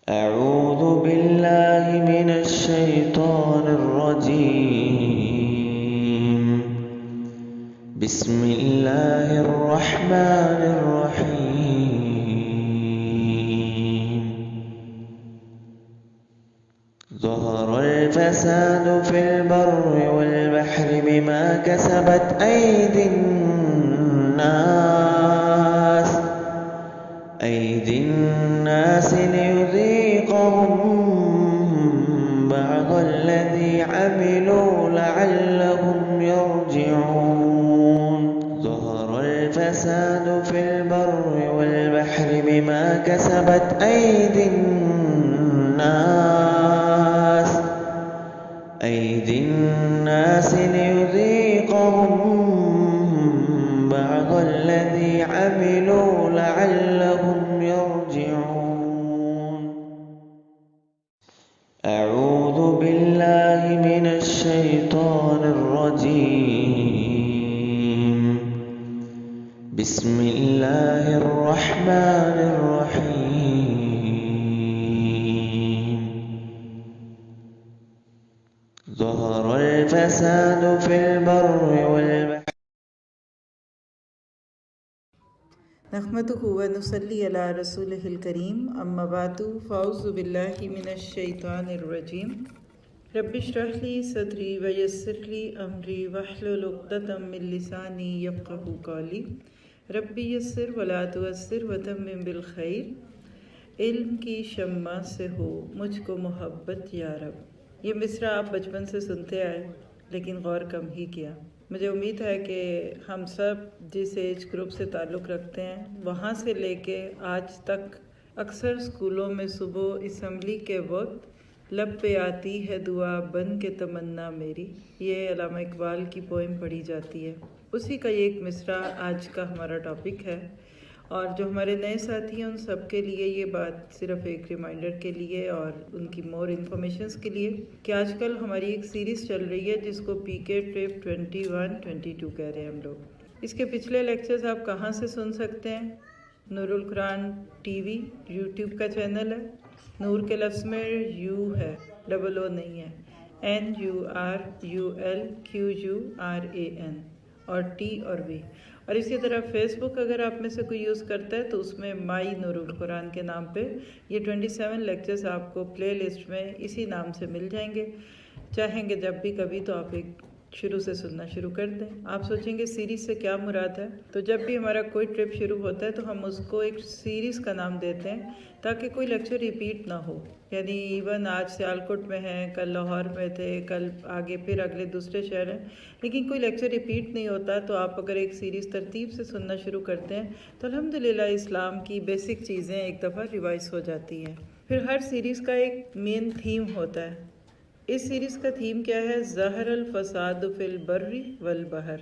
أعوذ بالله من الشيطان الرجيم. بسم الله الرحمن الرحيم. ظهر الفساد في البر والبحر بما كسبت أيدي الناس ليذيقهم بعض الذي عملوا لعلهم يرجعون. ظهر الفساد في البر والبحر بما كسبت أيدي الناس ليذيقهم بعض الذي عملوا لعلهم يرجعون. أعوذ بالله من الشيطان الرجيم. بسم الله الرحمن الرحيم. ظهر الفساد في البر والبحر. نحمده ونصلي على رسوله الكريم اما بعد فاعوذ بالله من الشیطان الرجیم. رب اشرح لي صدري ويسر لي امري واحلل عقدة من لساني يفقهوا قولي. رب یسر ولا تعسر وتمم بالخیر. علم کی شمع سے ہو مجھ کو محبت یا رب. یہ مصرع آپ بچپن سے سنتے آئے لیکن غور کم ہی کیا. مجھے امید ہے کہ ہم سب جس ایج گروپ سے تعلق رکھتے ہیں وہاں سے لے کے آج تک اکثر اسکولوں میں صبح اسمبلی کے وقت لب پہ آتی ہے دعا بن کے تمنا میری، یہ علامہ اقبال کی پوئم پڑھی جاتی ہے. اسی کا یہ ایک مصرع آج کا ہمارا ٹاپک ہے، اور جو ہمارے نئے ساتھی ہیں ان سب کے لیے یہ بات صرف ایک ریمائنڈر کے لیے اور ان کی مور انفارمیشنز کے لیے کہ آج کل ہماری ایک سیریز چل رہی ہے جس کو پی کے ٹرپ 21-22 کہہ رہے ہیں ہم لوگ. اس کے پچھلے لیکچرز آپ کہاں سے سن سکتے ہیں؟ نور القرآن ٹی وی یوٹیوب کا چینل ہے. نور کے لفظ میں یو ہے، ڈبل او نہیں ہے. NURULQURAN اور ٹی اور وی. اور اسی طرح فیس بک اگر آپ میں سے کوئی یوز کرتا ہے تو اس میں مائی نور القرآن کے نام پہ یہ 27 لیکچرز آپ کو پلے لسٹ میں اسی نام سے مل جائیں گے. چاہیں گے جب بھی کبھی تو آپ ایک شروع سے سننا شروع کر دیں. آپ سوچیں گے سیریز سے کیا مراد ہے؟ تو جب بھی ہمارا کوئی ٹرپ شروع ہوتا ہے تو ہم اس کو ایک سیریز کا نام دیتے ہیں تاکہ کوئی لیکچر ریپیٹ نہ ہو. یعنی ایون آج سیالکوٹ میں ہیں، کل لاہور میں تھے، کل آگے پھر اگلے دوسرے شہر ہیں، لیکن کوئی لیکچر ریپیٹ نہیں ہوتا. تو آپ اگر ایک سیریز ترتیب سے سننا شروع کرتے ہیں تو الحمدللہ اسلام کی بیسک چیزیں ایک دفعہ ریوائز ہو جاتی ہیں. پھر ہر سیریز کا ایک مین تھیم ہوتا ہے. اس سیریز کا تھیم کیا ہے؟ ظہر الفساد فی البر والبحر.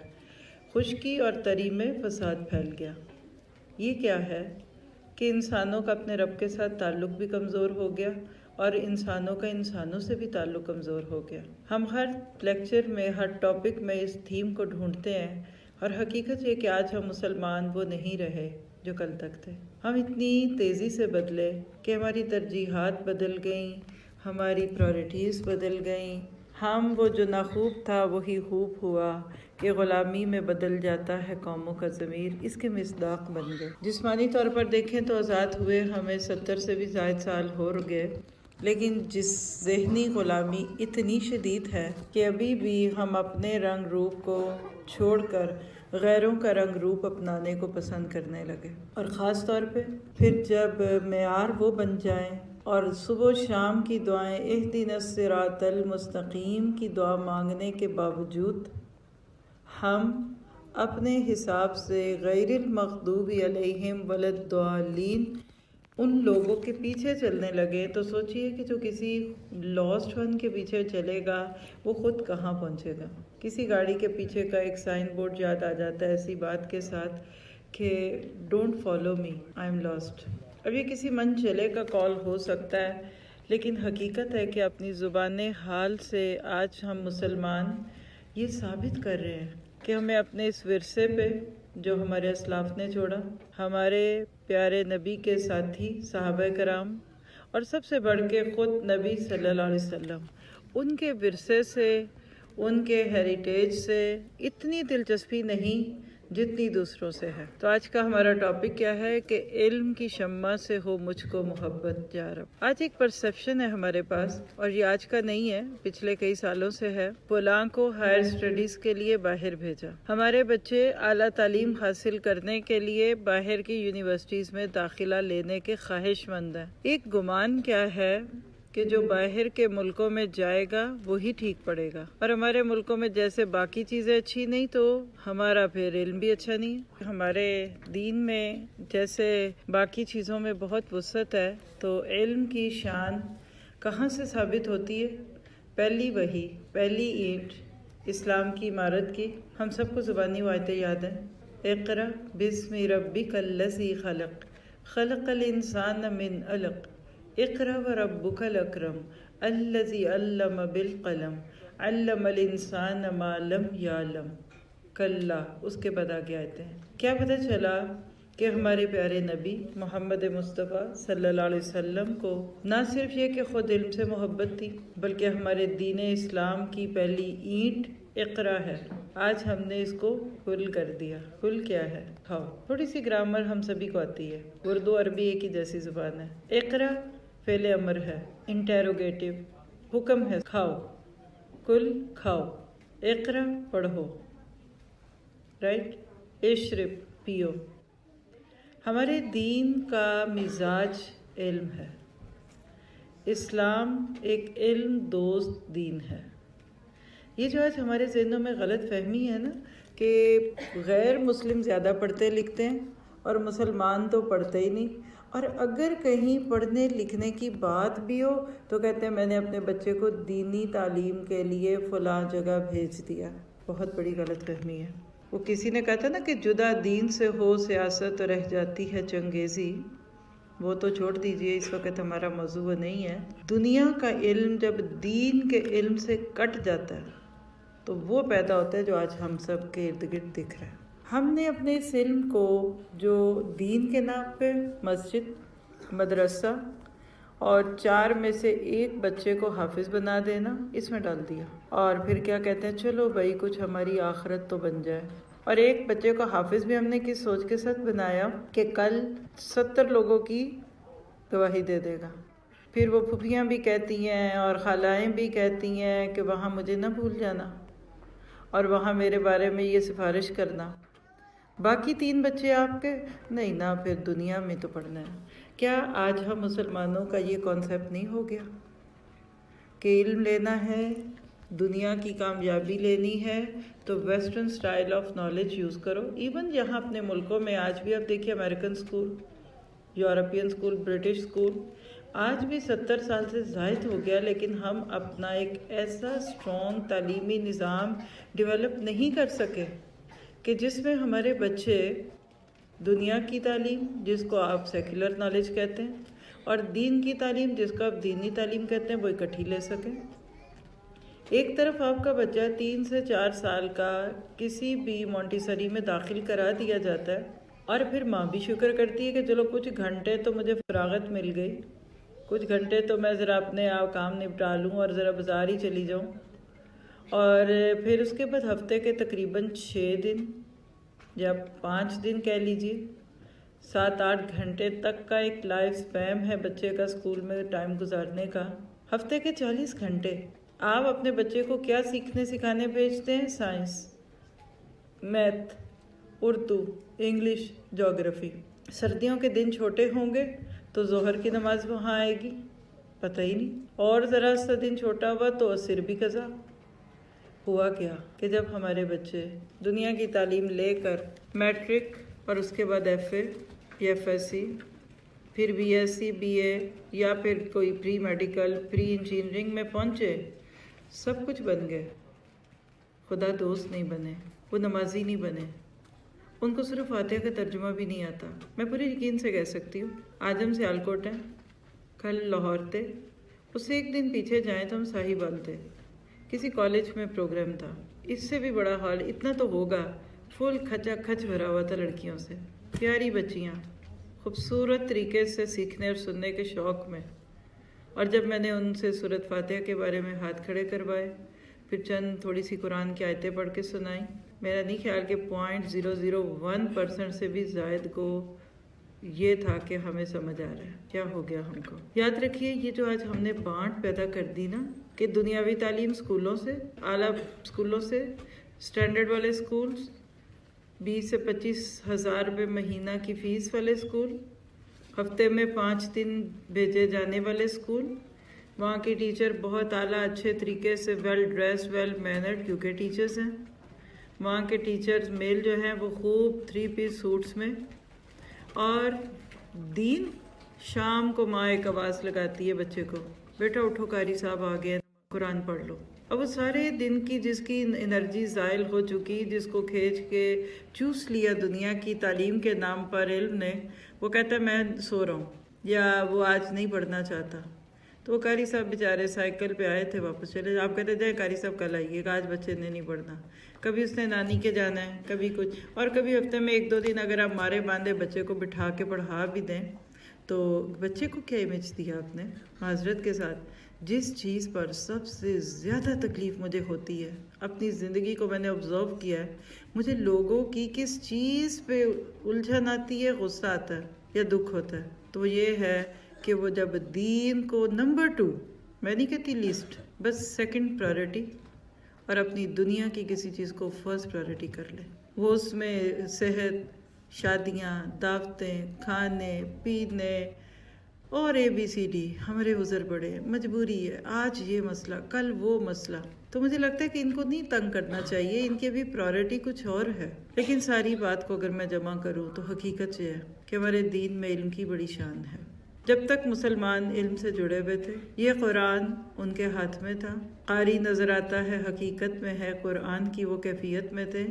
خشکی اور تری میں فساد پھیل گیا. یہ کیا ہے کہ انسانوں کا اپنے رب کے ساتھ تعلق بھی کمزور ہو گیا اور انسانوں کا انسانوں سے بھی تعلق کمزور ہو گیا. ہم ہر لیکچر میں ہر ٹاپک میں اس تھیم کو ڈھونڈتے ہیں، اور حقیقت یہ کہ آج ہم مسلمان وہ نہیں رہے جو کل تک تھے. ہم اتنی تیزی سے بدلے کہ ہماری ترجیحات بدل گئیں، ہماری پرائورٹیز بدل گئیں. ہم وہ جو ناخوب تھا وہی خوب ہوا کہ غلامی میں بدل جاتا ہے قوموں کا ضمیر، اس کے مصداق بن گئے. جسمانی طور پر دیکھیں تو آزاد ہوئے ہمیں 70 سے بھی زائد سال ہو گئے، لیکن جس ذہنی غلامی اتنی شدید ہے کہ ابھی بھی ہم اپنے رنگ روپ کو چھوڑ کر غیروں کا رنگ روپ اپنانے کو پسند کرنے لگے. اور خاص طور پہ پھر جب معیار وہ بن جائیں اور صبح و شام کی دعائیں اہدنا الصراط المستقیم کی دعا مانگنے کے باوجود ہم اپنے حساب سے غیر المغضوب علیہم ولا الضالین ان لوگوں کے پیچھے چلنے لگے، تو سوچئے کہ جو کسی لاسٹ ون کے پیچھے چلے گا وہ خود کہاں پہنچے گا. کسی گاڑی کے پیچھے کا ایک سائن بورڈ یاد آ جاتا ہے ایسی بات کے ساتھ کہ don't follow me I am last. اب یہ کسی من چلے کا کال ہو سکتا ہے، لیکن حقیقت ہے کہ اپنی زبان حال سے آج ہم مسلمان یہ ثابت کر رہے ہیں کہ ہمیں اپنے اس ورثے پہ جو ہمارے اسلاف نے چھوڑا، ہمارے پیارے نبی کے ساتھی صحابہ کرام اور سب سے بڑھ کے خود نبی صلی اللہ علیہ وسلم، ان کے ورثے سے، ان کے ہیریٹیج سے اتنی دلچسپی نہیں جتنی دوسروں سے ہے۔ تو آج کا ہمارا ٹاپک کیا ہے کہ علم کی شمع سے ہو مجھ کو محبت یا رب۔ آج ایک پرسیپشن ہے ہمارے پاس، اور یہ آج کا نہیں ہے، پچھلے کئی سالوں سے ہے۔ فلاں کو ہائر اسٹڈیز کے لیے باہر بھیجا، ہمارے بچے اعلیٰ تعلیم حاصل کرنے کے لیے باہر کی یونیورسٹیز میں داخلہ لینے کے خواہش مند ہیں۔ ایک گمان کیا ہے کہ جو باہر کے ملکوں میں جائے گا وہی ٹھیک پڑے گا، اور ہمارے ملکوں میں جیسے باقی چیزیں اچھی نہیں تو ہمارا پھر علم بھی اچھا نہیں ہے۔ ہمارے دین میں جیسے باقی چیزوں میں بہت وسعت ہے، تو علم کی شان کہاں سے ثابت ہوتی ہے؟ پہلی وحی، پہلی اینٹ اسلام کی عمارت کی۔ ہم سب کو زبانی آیتیں یاد ہیں، اقرأ بسم ربک الذی خلق، خلق الانسان من علق، اقرأ وربک الاکرم الذی علم بالقلم علم الانسان ما لم یعلم۔ کلا، اس کے بعد آگے آتے ہیں۔ کیا پتہ چلا کہ ہمارے پیارے نبی محمد مصطفیٰ صلی اللہ علیہ وسلم کو نہ صرف یہ کہ خود علم سے محبت تھی، بلکہ ہمارے دین اسلام کی پہلی اینٹ اقرا ہے۔ آج ہم نے اس کو کل کر دیا۔ کل کیا ہے؟ کھاؤ۔ تھوڑی سی گرامر ہم سبھی کو آتی ہے، اردو عربی ایک ہی جیسی زبان ہے۔ اقرا فعل امر ہے، انٹیروگیٹو، حکم ہے کھاؤ، کل کھاؤ، اقرا پڑھو، رائٹ، اشرب پیو۔ ہمارے دین کا مزاج علم ہے۔ اسلام ایک علم دوست دین ہے۔ یہ جو آج ہمارے ذہنوں میں غلط فہمی ہے نا کہ غیر مسلم زیادہ پڑھتے لکھتے ہیں اور مسلمان تو پڑھتے ہی نہیں، اور اگر کہیں پڑھنے لکھنے کی بات بھی ہو تو کہتے ہیں میں نے اپنے بچے کو دینی تعلیم کے لیے فلاں جگہ بھیج دیا۔ بہت بڑی غلط فہمی ہے۔ وہ کسی نے کہا تھا نا کہ جدا دین سے ہو سیاست رہ جاتی ہے چنگیزی، وہ تو چھوڑ دیجئے، اس وقت ہمارا موضوع وہ نہیں ہے۔ دنیا کا علم جب دین کے علم سے کٹ جاتا ہے تو وہ پیدا ہوتا ہے جو آج ہم سب کے ارد گرد دکھ رہا ہے۔ ہم نے اپنے اس علم کو جو دین کے نام پہ مسجد، مدرسہ اور 4 میں سے 1 بچے کو حافظ بنا دینا، اس میں ڈال دیا، اور پھر کیا کہتے ہیں چلو بھائی کچھ ہماری آخرت تو بن جائے۔ اور 1 بچے کو حافظ بھی ہم نے کس سوچ کے ساتھ بنایا کہ کل 70 لوگوں کی گواہی دے دے گا۔ پھر وہ پھوپھیاں بھی کہتی ہیں اور خالائیں بھی کہتی ہیں کہ وہاں مجھے نہ بھول جانا اور وہاں میرے بارے میں یہ سفارش کرنا۔ باقی 3 بچے آپ کے نہیں نا، پھر دنیا میں تو پڑھنا ہے۔ کیا آج ہم مسلمانوں کا یہ کانسیپٹ نہیں ہو گیا کہ علم لینا ہے، دنیا کی کامیابی لینی ہے تو western style of knowledge use کرو؟ ایون یہاں اپنے ملکوں میں آج بھی آپ دیکھیے American school, European school, British school, آج بھی 70 سال سے زائد ہو گیا، لیکن ہم اپنا ایک ایسا اسٹرانگ تعلیمی نظام ڈیولپ نہیں کر سکے کہ جس میں ہمارے بچے دنیا کی تعلیم، جس کو آپ سیکولر نالج کہتے ہیں، اور دین کی تعلیم، جس کو آپ دینی تعلیم کہتے ہیں، وہ اکٹھی لے سکیں۔ ایک طرف آپ کا بچہ 3 سے 4 سال کا کسی بھی مونٹیسری میں داخل کرا دیا جاتا ہے، اور پھر ماں بھی شکر کرتی ہے کہ چلو کچھ گھنٹے تو مجھے فراغت مل گئی، کچھ گھنٹے تو میں ذرا اپنے کام نپٹا لوں اور ذرا بازار ہی چلی جاؤں۔ اور پھر اس کے بعد ہفتے کے تقریباً 6 دن یا 5 دن کہہ لیجیے، 7-8 گھنٹے تک کا ایک لائف سپیم ہے بچے کا اسکول میں ٹائم گزارنے کا۔ ہفتے کے 40 گھنٹے آپ اپنے بچے کو کیا سیکھنے سکھانے بھیجتے ہیں؟ سائنس، میتھ، اردو، انگلش، جغرافی۔ سردیوں کے دن چھوٹے ہوں گے تو ظہر کی نماز وہاں آئے گی، پتہ ہی نہیں، اور ذرا سا دن چھوٹا ہوا تو عصر بھی قضا۔ ہوا کیا کہ جب ہمارے بچے دنیا کی تعلیم لے کر میٹرک اور اس کے بعد ایف اے یا ایف ایس سی، پھر بی ایس سی، بی اے، یا پھر کوئی پری میڈیکل، پری انجینئرنگ میں پہنچے، سب کچھ بن گئے، خدا دوست نہیں بنے، وہ نمازی نہیں بنے، ان کو صرف فاتحہ کا ترجمہ بھی نہیں آتا۔ میں پورے یقین سے کہہ سکتی ہوں، آج ہم سیالکوٹ ہیں، کل لاہور تھے، اس سے 1 دن پیچھے جائیں تو ہم ساہیوال تھے، کسی کالج میں پروگرام تھا، اس سے بھی بڑا حال اتنا تو ہوگا، فل کھچا کھچ بھرا ہوا تھا لڑکیوں سے، پیاری بچیاں خوبصورت طریقے سے سیکھنے اور سننے کے شوق میں، اور جب میں نے ان سے سورۃ فاتحہ کے بارے میں ہاتھ کھڑے کروائے، پھر چند تھوڑی سی قرآن کی آیتیں پڑھ کے سنائیں، میرا نہیں خیال کہ 0.001% سے بھی زائد کو یہ تھا کہ ہمیں سمجھ آ رہا ہے کیا ہو گیا ہم کو۔ یاد رکھیے یہ جو آج ہم نے بانٹ پیدا کر دی نا کہ دنیاوی تعلیم اسکولوں سے، اعلیٰ اسکولوں سے، اسٹینڈرڈ والے اسکولز، 20 سے 25 ہزار روپے مہینہ کی فیس والے اسکول، ہفتے میں 5 دن بھیجے جانے والے اسکول، وہاں کے ٹیچر بہت اعلیٰ اچھے طریقے سے ویل ڈریس ویل مینرڈ کیونکہ ٹیچرز ہیں، وہاں کے ٹیچرز میل جو ہیں وہ خوب 3 پیس سوٹس میں، اور دین شام کو ماں ایک آواز لگاتی ہے بچے کو، بیٹا اٹھو قاری صاحب آ گئے قرآن پڑھ لو۔ اب وہ سارے دن کی جس کی انرجی زائل ہو چکی، جس کو کھینچ کے چوس لیا دنیا کی تعلیم کے نام پر علم نے، وہ کہتا ہے میں سو رہا ہوں یا وہ آج نہیں پڑھنا چاہتا، تو وہ قاری صاحب بیچارے سائیکل پہ آئے تھے واپس چلے، آپ کہتے جائیں قاری صاحب کل آئیے گا، آج بچے نے نہیں پڑھنا، کبھی اس نے نانی کے جانا ہے، کبھی کچھ، اور کبھی ہفتے میں 1-2 دن اگر آپ مارے باندھے بچے کو بٹھا کے پڑھا بھی دیں تو بچے کو کیا امیج دیا آپ نے؟ معذرت کے ساتھ جس چیز پر سب سے زیادہ تکلیف مجھے ہوتی ہے، اپنی زندگی کو میں نے آبزرو کیا ہے، مجھے لوگوں کی کس چیز پہ الجھن آتی ہے، غصہ آتا ہے یا دکھ ہوتا ہے، تو یہ ہے کہ وہ جب دین کو نمبر 2، میں نہیں کہتی لیسٹ، بس سیکنڈ پرائرٹی، اور اپنی دنیا کی کسی چیز کو فرسٹ پرائرٹی کر لے، وہ اس میں صحت، شادیاں، دعوتیں، کھانے پینے اور ABCD، ہمارے عذر بڑے، مجبوری ہے، آج یہ مسئلہ کل وہ مسئلہ، تو مجھے لگتا ہے کہ ان کو نہیں تنگ کرنا چاہیے، ان کی بھی پرائرٹی کچھ اور ہے۔ لیکن ساری بات کو اگر میں جمع کروں تو حقیقت یہ ہے کہ ہمارے دین میں علم کی بڑی شان ہے۔ جب تک مسلمان علم سے جڑے ہوئے تھے، یہ قرآن ان کے ہاتھ میں تھا، قاری نظر آتا ہے، حقیقت میں ہے قرآن کی وہ کیفیت میں تھے،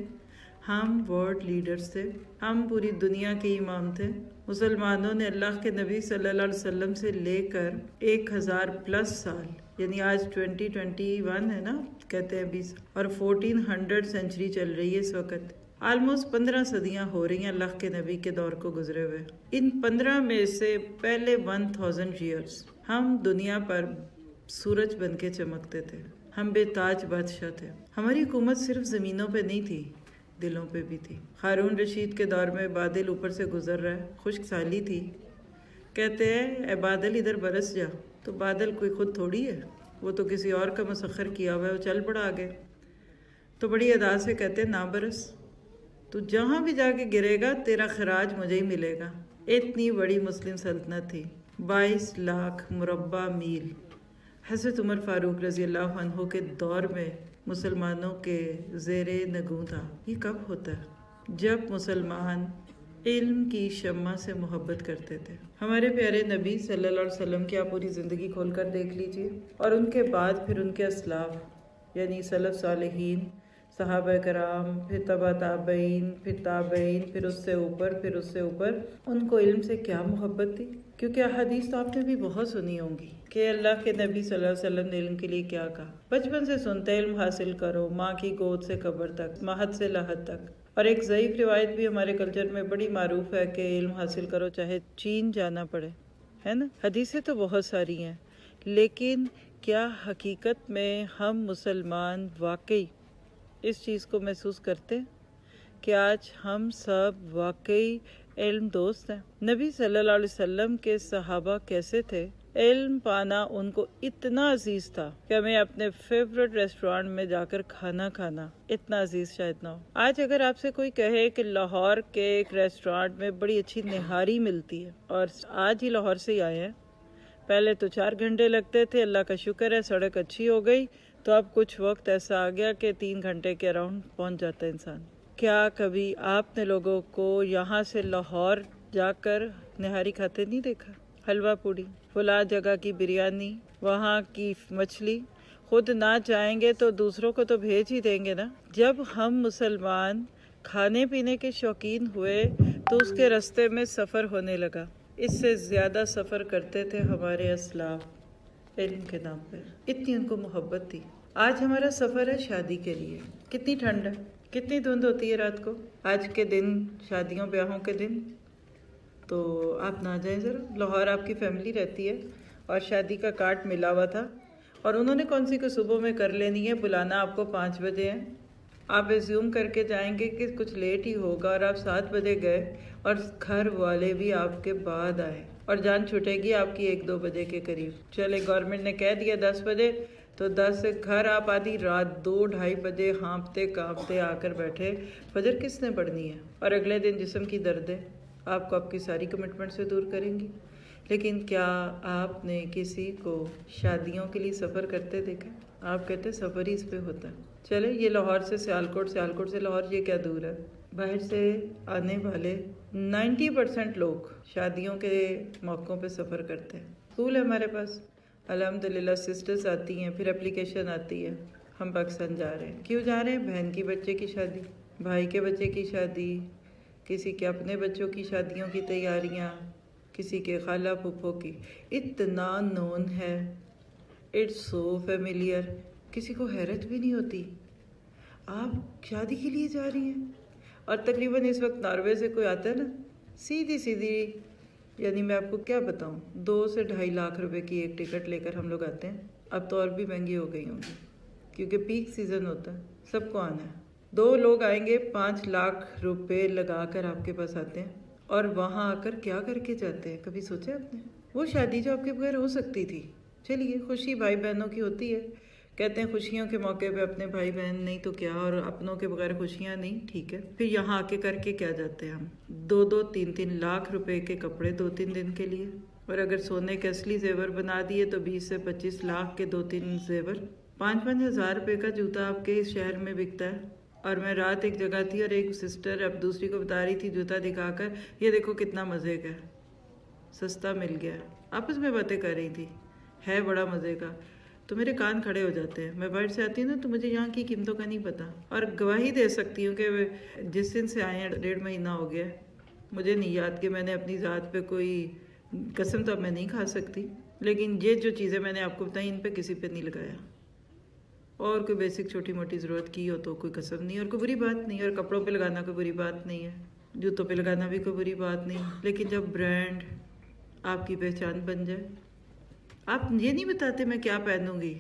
ہم ورلڈ لیڈرز تھے، ہم پوری دنیا کے امام تھے، مسلمانوں نے اللہ کے نبی صلی اللہ علیہ وسلم سے لے کر 1000+ سال، یعنی آج 2021 ہے نا، کہتے ہیں 20، اور 1400 سینچری چل رہی ہے اس وقت، آلموسٹ 15 صدیاں ہو رہی ہیں اللہ کے نبی کے دور کو گزرے ہوئے۔ ان 15 میں سے پہلے 1000 ایئرز ہم دنیا پر سورج بن کے چمکتے تھے، ہم بے تاج بادشاہ تھے، ہماری حکومت صرف زمینوں پہ نہیں تھی، دلوں پہ بھی تھی۔ ہارون رشید کے دور میں بادل اوپر سے گزر رہا ہے، خشک سالی تھی، کہتے ہیں اے بادل ادھر برس جا، تو بادل کوئی خود تھوڑی ہے، وہ تو کسی اور کا مسخر کیا ہوا ہے، وہ چل پڑا آگے، تو بڑی ادا سے کہتے ہیں نہ برس، تو جہاں بھی جا کے گرے گا تیرا خراج مجھے ہی ملے گا۔ اتنی بڑی مسلم سلطنت تھی، 22 لاکھ مربع میل۔ حضرت عمر فاروق رضی اللہ عنہ کے دور میں مسلمانوں کے زیر نگوں تھا۔ یہ کب ہوتا ہے؟ جب مسلمان علم کی شمع سے محبت کرتے تھے۔ ہمارے پیارے نبی صلی اللہ علیہ وسلم کی آپ پوری زندگی کھول کر دیکھ لیجئے، اور ان کے بعد پھر ان کے اسلاف یعنی سلف صالحین، صحابہ کرام، پھر تبع تابعین، پھر تابعین، پھر اس سے اوپر، پھر اس سے اوپر، ان کو علم سے کیا محبت تھی؟ کیونکہ احادیث تو آپ نے بھی بہت سنی ہوں گی کہ اللہ کے نبی صلی اللہ علیہ وسلم نے علم کے لیے کیا کہا۔ بچپن سے سنتے علم حاصل کرو، ماں کی گود سے قبر تک، مہد سے لحد تک۔ اور ایک ضعیف روایت بھی ہمارے کلچر میں بڑی معروف ہے کہ علم حاصل کرو چاہے چین جانا پڑے، ہے نا؟ حدیثیں تو بہت ساری ہیں، لیکن کیا حقیقت میں ہم مسلمان واقعی اس چیز کو محسوس کرتے کہ آج ہم سب واقعی علم دوست ہیں؟ نبی صلی اللہ علیہ وسلم کے صحابہ کیسے تھے؟ علم پانا ان کو اتنا عزیز تھا کہ ہمیں اپنے فیورٹ ریسٹورانٹ میں جا کر کھانا اتنا عزیز شاید نہ ہو۔ آج اگر آپ سے کوئی کہے کہ لاہور کے ایک ریسٹورانٹ میں بڑی اچھی نہاری ملتی ہے، اور آج ہی لاہور سے ہی آئے ہیں، پہلے تو 4 گھنٹے لگتے تھے، اللہ کا شکر ہے سڑک اچھی ہو گئی، تو اب کچھ وقت ایسا آ گیا کہ 3 گھنٹے کے اراؤنڈ پہنچ جاتا ہے انسان۔ کیا کبھی آپ نے لوگوں کو یہاں سے لاہور جا کر نہاری کھاتے نہیں دیکھا؟ حلوہ پوڑی، فلاں جگہ کی بریانی، وہاں کی مچھلی، خود نہ جائیں گے تو دوسروں کو تو بھیج ہی دیں گے نا۔ جب ہم مسلمان کھانے پینے کے شوقین ہوئے تو اس کے راستے میں سفر ہونے لگا۔ اس سے زیادہ سفر کرتے تھے ہمارے اسلاف علم کے نام پر، اتنی ان کو محبت تھی۔ آج ہمارا سفر ہے شادی کے لیے، کتنی ٹھنڈ ہے، کتنی دھند ہوتی ہے رات کو، آج کے دن شادیوں بیاہوں کے دن، تو آپ نہ جائیں ذرا۔ لاہور آپ کی فیملی رہتی ہے، اور شادی کا کارڈ ملا ہوا تھا، اور انہوں نے کون سی کو صبح میں کر لینی ہے، بلانا آپ کو 5 بجے ہے، آپ ایزیوم کر کے جائیں گے کہ کچھ لیٹ ہی ہوگا، اور آپ 7 بجے گئے اور گھر والے بھی آپ کے بعد آئے، اور جان چھوٹے گی آپ کی 1-2 بجے کے قریب۔ چلے گورنمنٹ نے کہہ دیا 10 بجے، تو 10 سے گھر آپ آدھی رات 2-2:30 بجے ہانپتے کانپتے آ کر بیٹھے، فجر کس نے پڑھنی ہے؟ اور اگلے دن جسم کی درد ہے آپ کو آپ کی ساری کمٹمنٹ سے دور کریں گی۔ لیکن کیا آپ نے کسی کو شادیوں کے لیے سفر کرتے دیکھا؟ آپ کہتے سفر ہی اس پہ ہوتا ہے۔ چلے یہ لاہور سے سیالکوٹ، سیالکوٹ سے لاہور، یہ کیا دور ہے؟ باہر سے آنے والے 90% لوگ شادیوں کے موقعوں پہ سفر کرتے ہیں۔ اسکول ہے ہمارے پاس، الحمدللہ سسٹرز آتی ہیں، پھر اپلیکیشن آتی ہے، ہم پاکستان جا رہے ہیں۔ کیوں جا رہے ہیں؟ بہن کی بچے کی شادی، بھائی کے بچے کی شادی، کسی کے اپنے بچوں کی شادیوں کی تیاریاں، کسی کے خالہ پھپھو کی، اتنا نون ہے، اٹس سو فیملیئر، کسی کو حیرت بھی نہیں ہوتی آپ شادی کے لیے جا رہی ہیں۔ اور تقریباً اس وقت ناروے سے کوئی آتا ہے نا، سیدھی یعنی میں آپ کو کیا بتاؤں، 2 سے 2.5 لاکھ روپے کی ایک ٹکٹ لے کر ہم لوگ آتے ہیں۔ اب تو اور بھی مہنگی ہو گئی ہوں گی کیونکہ پیک سیزن ہوتا ہے، سب کو آنا ہے۔ 2 لوگ آئیں گے، 5 لاکھ روپے لگا کر آپ کے پاس آتے ہیں، اور وہاں آ کر کیا کر کے جاتے ہیں؟ کبھی سوچا آپ نے؟ وہ شادی جو آپ کے بغیر ہو سکتی تھی، چلیے خوشی بھائی بہنوں کی ہوتی ہے، کہتے ہیں خوشیوں کے موقع پہ اپنے بھائی بہن نہیں تو کیا، اور اپنوں کے بغیر خوشیاں نہیں، ٹھیک ہے، پھر یہاں آ کے کر کے کیا جاتے ہیں ہم؟ 2-2, 3-3 لاکھ روپے کے کپڑے 2-3 دن کے لیے، اور اگر سونے کے اصلی زیور بنا دیے تو 20 سے 25 لاکھ کے 2-3 زیور، 5-5 ہزار روپے کا جوتا آپ کے اس شہر میں بکتا ہے۔ اور میں رات ایک جگہ تھی اور ایک سسٹر اب دوسری کو بتا رہی تھی جوتا دکھا کر، یہ دیکھو کتنا مزے کا ہے، سستا مل گیا، آپس میں باتیں کر رہی تھی، ہے بڑا مزے کا۔ تو میرے کان کھڑے ہو جاتے ہیں، میں باہر سے آتی ہوں نا تو مجھے یہاں کی قیمتوں کا نہیں پتا، اور گواہی دے سکتی ہوں کہ جس دن سے آئے ہیں 1.5 مہینہ ہو گیا، مجھے نہیں یاد کہ میں نے اپنی ذات پہ کوئی قسم تو اب میں نہیں کھا سکتی، لیکن یہ جو چیزیں میں نے آپ کو بتائی ان پہ کسی پہ نہیں لگایا، اور کوئی بیسک چھوٹی موٹی ضرورت کی ہو تو کوئی قسم نہیں، اور کوئی بری بات نہیں، اور کپڑوں پہ لگانا کوئی بری بات نہیں ہے، جوتوں پہ لگانا بھی کوئی بری بات نہیں، لیکن جب برانڈ آپ کی پہچان بن جائے، آپ یہ نہیں بتاتے میں کیا پہنوں گی،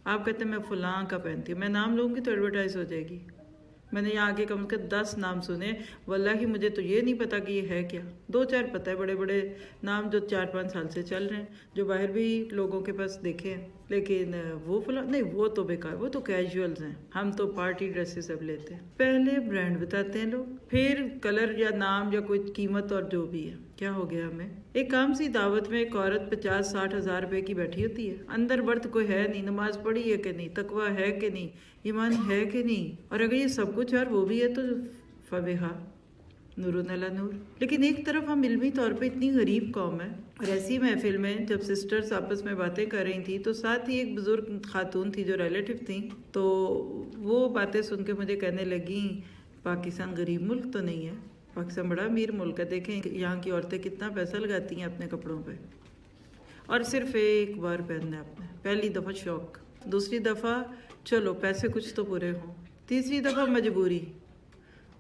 آپ کہتے ہیں میں فلاں کا پہنتی ہوں، میں نام لوں گی تو ایڈورٹائز ہو جائے گی۔ میں نے یہاں آگے کم سے کم 10 نام سنے، واللہ مجھے تو یہ نہیں پتا کہ یہ ہے کیا، 2-4 پتہ ہے بڑے بڑے نام جو 4-5 سال سے چل رہے ہیں، جو باہر بھی لوگوں کے پاس دیکھے ہیں، لیکن وہ فلاں نہیں، وہ تو بیکار، وہ تو کیجولز ہیں، ہم تو پارٹی ڈریسز اب لیتے ہیں۔ پہلے برانڈ بتاتے ہیں لوگ، پھر کلر یا نام یا کوئی قیمت اور جو بھی ہے۔ کیا ہو گیا ہمیں؟ ایک عام سی دعوت میں ایک عورت 50-60 ہزار روپے کی بیٹھی ہوتی ہے، اندر برت کوئی ہے نہیں، نماز پڑھی ہے کہ نہیں، تقویٰ ہے کہ نہیں، ایمان ہے کہ نہیں، اور اگر یہ سب کچھ اور وہ بھی ہے تو فبہا نور علی نور۔ لیکن ایک طرف ہم علمی طور پہ اتنی غریب قوم ہے، اور ایسی محفل میں جب سسٹرز آپس میں باتیں کر رہی تھیں تو ساتھ ہی ایک بزرگ خاتون تھی جو ریلیٹیو تھیں، تو وہ باتیں سن کے مجھے کہنے لگیں پاکستان غریب ملک تو نہیں ہے، پاکستان بڑا امیر ملک ہے، دیکھیں یہاں کی عورتیں کتنا پیسہ لگاتی ہیں اپنے کپڑوں پہ، اور صرف ایک بار پہننا ہے آپ نے، پہلی دفعہ شوق، دوسری دفعہ چلو پیسے کچھ تو پورے ہوں، تیسری دفعہ مجبوری،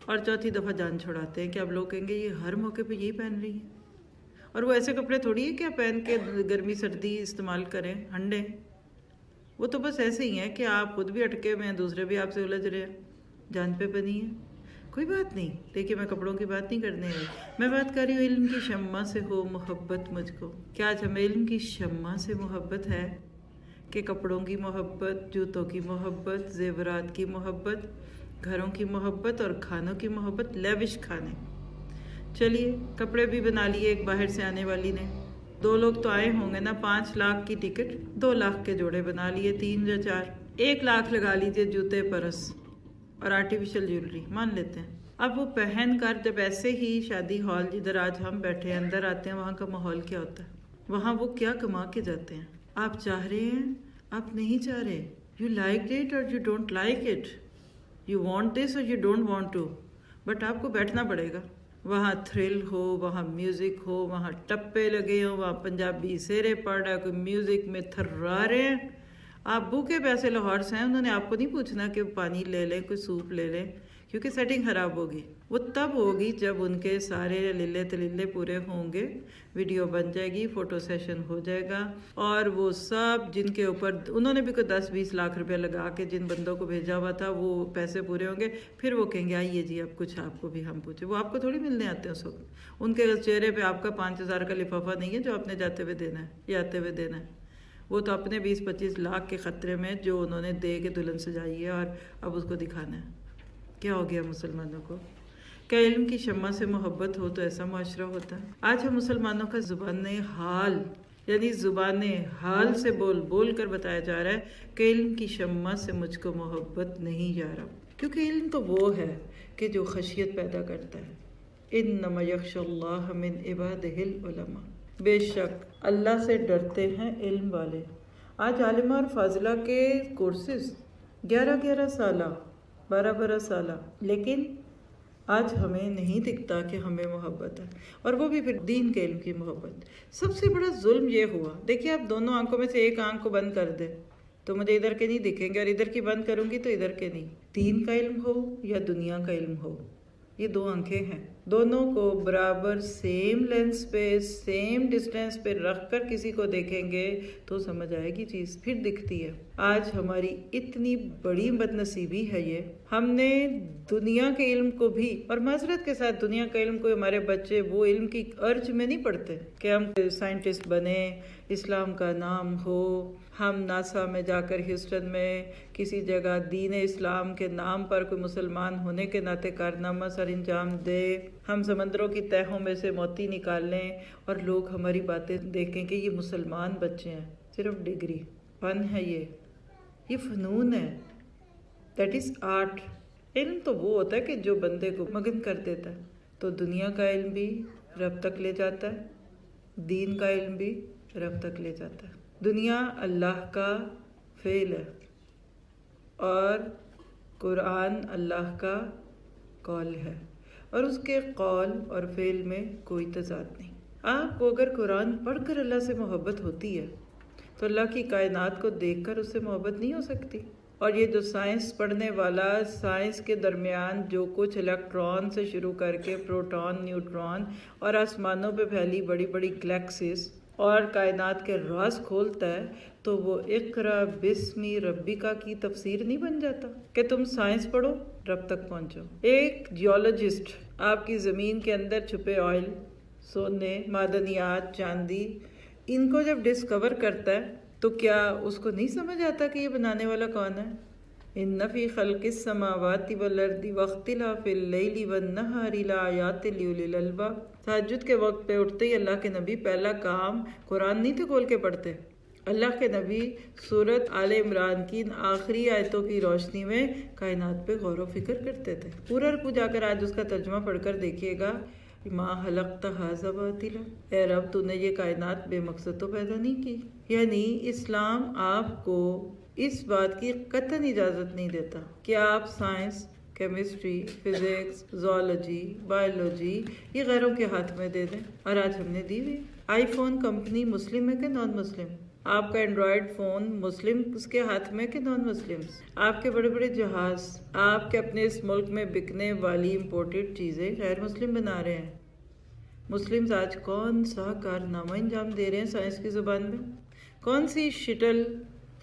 اور چوتھی دفعہ جان چھڑاتے ہیں کہ اب لوگ کہیں گے یہ ہر موقع پہ یہی پہن رہی ہیں، اور وہ ایسے کپڑے تھوڑی ہے کہ آپ پہن کے گرمی سردی استعمال کریں ہنڈے، وہ تو بس ایسے ہی ہیں کہ آپ خود بھی اٹکے ہوئے ہیں، دوسرے بھی آپ سے الجھ رہے ہیں، جان پہ بنی ہے، کوئی بات نہیں۔ دیکھیے میں کپڑوں کی بات نہیں کرنے آئی، میں بات کر رہی ہوں علم کی شمع سے ہو محبت مجھ کو، کیا آج ہمیں علم کی شمع سے محبت ہے کہ کپڑوں کی محبت، جوتوں کی محبت، زیورات کی محبت، گھروں کی محبت اور کھانوں کی محبت، لیوش کھانے۔ چلیے کپڑے بھی بنا لیے ایک باہر سے آنے والی نے، 2 لوگ تو آئے ہوں گے نا، 5 لاکھ کی ٹکٹ، 2 لاکھ کے جوڑے بنا لیے، 3 یا 4، 1 لاکھ لگا لیجئے جوتے پرس اور آرٹیفیشل جیولری، مان لیتے ہیں۔ اب وہ پہن کر جب ایسے ہی شادی ہال جدھر آج ہم بیٹھے اندر آتے ہیں، وہاں کا ماحول کیا ہوتا ہے، وہاں وہ کیا کما کے جاتے ہیں، آپ چاہ رہے ہیں، آپ نہیں چاہ رہے، یو لائک اٹ اور you don't like it, you want this اور you don't want to, but آپ کو بیٹھنا پڑے گا، وہاں تھرل ہو، وہاں میوزک ہو، وہاں ٹپے لگے ہوں، وہاں پنجابی سیرے پڑھ رہا ہے، کوئی میوزک میں تھرا رہے ہیں، آپ بھوکے پیسے لاہور سے ہیں، انہوں نے آپ کو نہیں پوچھنا کہ پانی لے لیں، کوئی سوپ لے لیں، کیونکہ سیٹنگ خراب ہوگی. وہ تب ہوگی جب ان کے سارے للے تللے پورے ہوں گے، ویڈیو بن جائے گی، فوٹو سیشن ہو جائے گا، اور وہ سب جن کے اوپر انہوں نے بھی کوئی 10-20 لاکھ روپے لگا کے جن بندوں کو بھیجا ہوا تھا وہ پیسے پورے ہوں گے. پھر وہ کہیں گے آئیے جی اب کچھ آپ کو بھی ہم پوچھیں. وہ آپ کو تھوڑی ملنے آتے ہیں اس وقت. ان کے چہرے پہ آپ کا 5,000 کا لفافہ نہیں ہے جو آپ نے جاتے ہوئے دینا ہے یا آتے ہوئے دینا ہے. وہ تو اپنے 20-25 لاکھ کے خطرے میں جو انہوں نے دے کے دلہن سجائی ہے اور اب اس کو دکھانا ہے. کیا ہو گیا مسلمانوں کو؟ کیا علم کی شمع سے محبت ہو تو ایسا معاشرہ ہوتا ہے؟ آج ہم مسلمانوں کا زبان حال، یعنی زبان حال سے بول بول کر بتایا جا رہا ہے کہ علم کی شمع سے مجھ کو محبت نہیں جا رہا. کیونکہ علم تو وہ ہے کہ جو خشیت پیدا کرتا ہے. انما یخشی اللہ من عبادہ العلماء، بے شک اللہ سے ڈرتے ہیں علم والے. آج عالمہ اور فاضلہ کے کورسز 11 سالہ 12 سالہ، لیکن آج ہمیں نہیں دکھتا کہ ہمیں محبت ہے، اور وہ بھی پھر دین کے علم کی محبت. سب سے بڑا ظلم یہ ہوا، دیکھیے آپ دونوں آنکھوں میں سے ایک آنکھ کو بند کر دیں تو مجھے ادھر کے نہیں دکھیں گے، اور ادھر کی بند کروں گی تو ادھر کے نہیں. دین کا علم ہو یا دنیا کا علم ہو، یہ 2 آنکھیں ہیں، دونوں کو برابر سیم لینس پہ سیم ڈسٹینس پہ رکھ کر کسی کو دیکھیں گے تو سمجھ آئے گی چیز، پھر دکھتی ہے. آج ہماری اتنی بڑی بد نصیبی ہے یہ، ہم نے دنیا کے علم کو بھی، اور معذرت کے ساتھ دنیا کا علم کو ہمارے بچے وہ علم کی ارج میں نہیں پڑھتے کہ ہم سائنٹسٹ بنے، اسلام کا نام ہو، ہم ناسا میں جا کر ہیوسٹن میں کسی جگہ دین اسلام کے نام پر کوئی مسلمان ہونے کے ناطے کارنامہ سر انجام دے، ہم سمندروں کی تہوں میں سے موتی نکال لیں اور لوگ ہماری باتیں دیکھیں کہ یہ مسلمان بچے ہیں. صرف ڈگری، فن ہے یہ فنون ہے، دیٹ از آرٹ. علم تو وہ ہوتا ہے کہ جو بندے کو مگن کر دیتا ہے. تو دنیا کا علم بھی رب تک لے جاتا ہے، دین کا علم بھی رب تک لے جاتا ہے. دنیا اللہ کا فعل ہے اور قرآن اللہ کا قول ہے، اور اس کے قول اور فعل میں کوئی تضاد نہیں. آپ کو اگر قرآن پڑھ کر اللہ سے محبت ہوتی ہے تو اللہ کی کائنات کو دیکھ کر اس سے محبت نہیں ہو سکتی. اور یہ جو سائنس پڑھنے والا سائنس کے درمیان جو کچھ الیکٹران سے شروع کر کے پروٹون، نیوٹران اور آسمانوں پہ پھیلی بڑی بڑی گلیکسیز اور کائنات کے راز کھولتا ہے، تو وہ اقرا بسمی ربکا کی تفسیر نہیں بن جاتا کہ تم سائنس پڑھو رب تک پہنچو. ایک جیولوجسٹ آپ کی زمین کے اندر چھپے آئل، سونے، معدنیات، چاندی، ان کو جب ڈسکور کرتا ہے تو کیا اس کو نہیں سمجھ آتا کہ یہ بنانے والا کون ہے؟ ان فی خلق السماوات والارض واختلاف اللیل والنہار لآیات لأولی الالباب. تہجد کے وقت پہ اٹھتے ہی اللہ کے نبی پہلا کام قرآن نہیں تھے کھول کے پڑھتے. اللہ کے نبی سورۃ آل عمران کی آخری آیتوں کی روشنی میں کائنات پہ غور و فکر کرتے تھے. پورا رکوع جا کر آج اس کا ترجمہ پڑھ کر دیکھیے گا، ما خلقت ھذا باطلا، اے رب تو نے یہ کائنات بے مقصد تو پیدا نہیں کی. یعنی اسلام آپ کو اس بات کی قطعاً اجازت نہیں دیتا کہ آپ science, chemistry, physics, zoology, biology یہ غیروں کے ہاتھ میں دے دیں. اور آج ہم نے دی ہوئی. آئی فون کمپنی مسلم ہے کہ نان مسلم؟ آپ کا اینڈرائڈ فون مسلم اس کے ہاتھ میں کہ نان مسلم؟ آپ کے بڑے بڑے جہاز، آپ کے اپنے اس ملک میں بکنے والی امپورٹڈ چیزیں غیر مسلم بنا رہے ہیں. مسلمز آج کون سا کارنامہ انجام دے رہے ہیں سائنس کی زبان میں؟ کون سی شٹل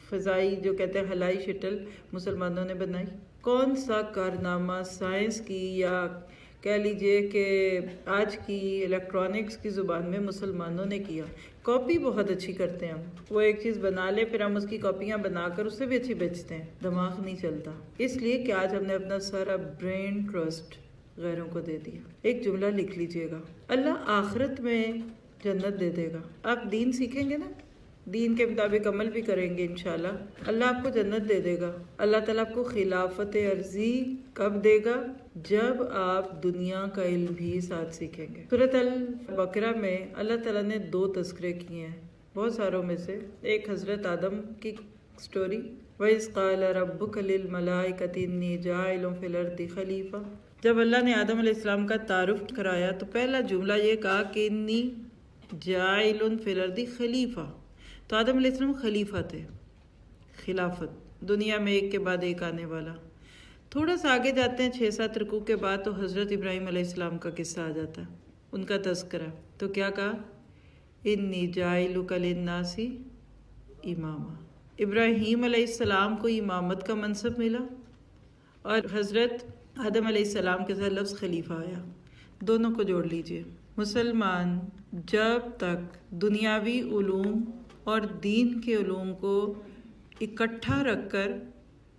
فضائی جو کہتے ہیں ہلائی شٹل مسلمانوں نے بنائی؟ کون سا کارنامہ سائنس کی یا کہہ لیجئے کہ آج کی الیکٹرانکس کی زبان میں مسلمانوں نے کیا؟ کاپی بہت اچھی کرتے ہیں ہم. وہ ایک چیز بنا لے پھر ہم اس کی کاپیاں بنا کر اس سے بھی اچھی بیچتے ہیں. دماغ نہیں چلتا، اس لیے کہ آج ہم نے اپنا سارا برین ٹرسٹ غیروں کو دے دیا. ایک جملہ لکھ لیجئے گا، اللہ آخرت میں جنت دے دے گا. آپ دین سیکھیں گے نا، دین کے مطابق عمل بھی کریں گے انشاءاللہ، اللہ آپ کو جنت دے دے گا. اللہ تعالیٰ آپ کو خلافت عرضی کب دے گا؟ جب آپ دنیا کا علم بھی ساتھ سیکھیں گے. سورۃ البقرہ میں اللہ تعالیٰ نے 2 تذکرے کیے ہیں بہت ساروں میں سے. ایک حضرت آدم کی سٹوری، وَإِذْ قَالَ رَبُّكَ لِلْمَلَائِكَةِ إِنِّي جَاعِلٌ فِي الْأَرْضِ خَلِيفَةً. جب اللہ نے آدم علیہ السلام کا تعارف کرایا تو پہلا جملہ یہ کہا کہ انی جاعل فی الارض خلیفہ. تو آدم علیہ السلام خلیفہ تھے، خلافت، دنیا میں ایک کے بعد ایک آنے والا. تھوڑا سا آگے جاتے ہیں 6-7 رکوع کے بعد تو حضرت ابراہیم علیہ السلام کا قصہ آ جاتا ہے، ان کا تذکرہ۔ تو کیا کہا؟ انی جاعلک للناس اماما۔ ابراہیم علیہ السلام کو امامت کا منصب ملا اور حضرت آدم علیہ السلام کے ساتھ لفظ خلیفہ آیا، دونوں کو جوڑ لیجئے۔ مسلمان جب تک دنیاوی علوم اور دین کے علوم کو اکٹھا رکھ کر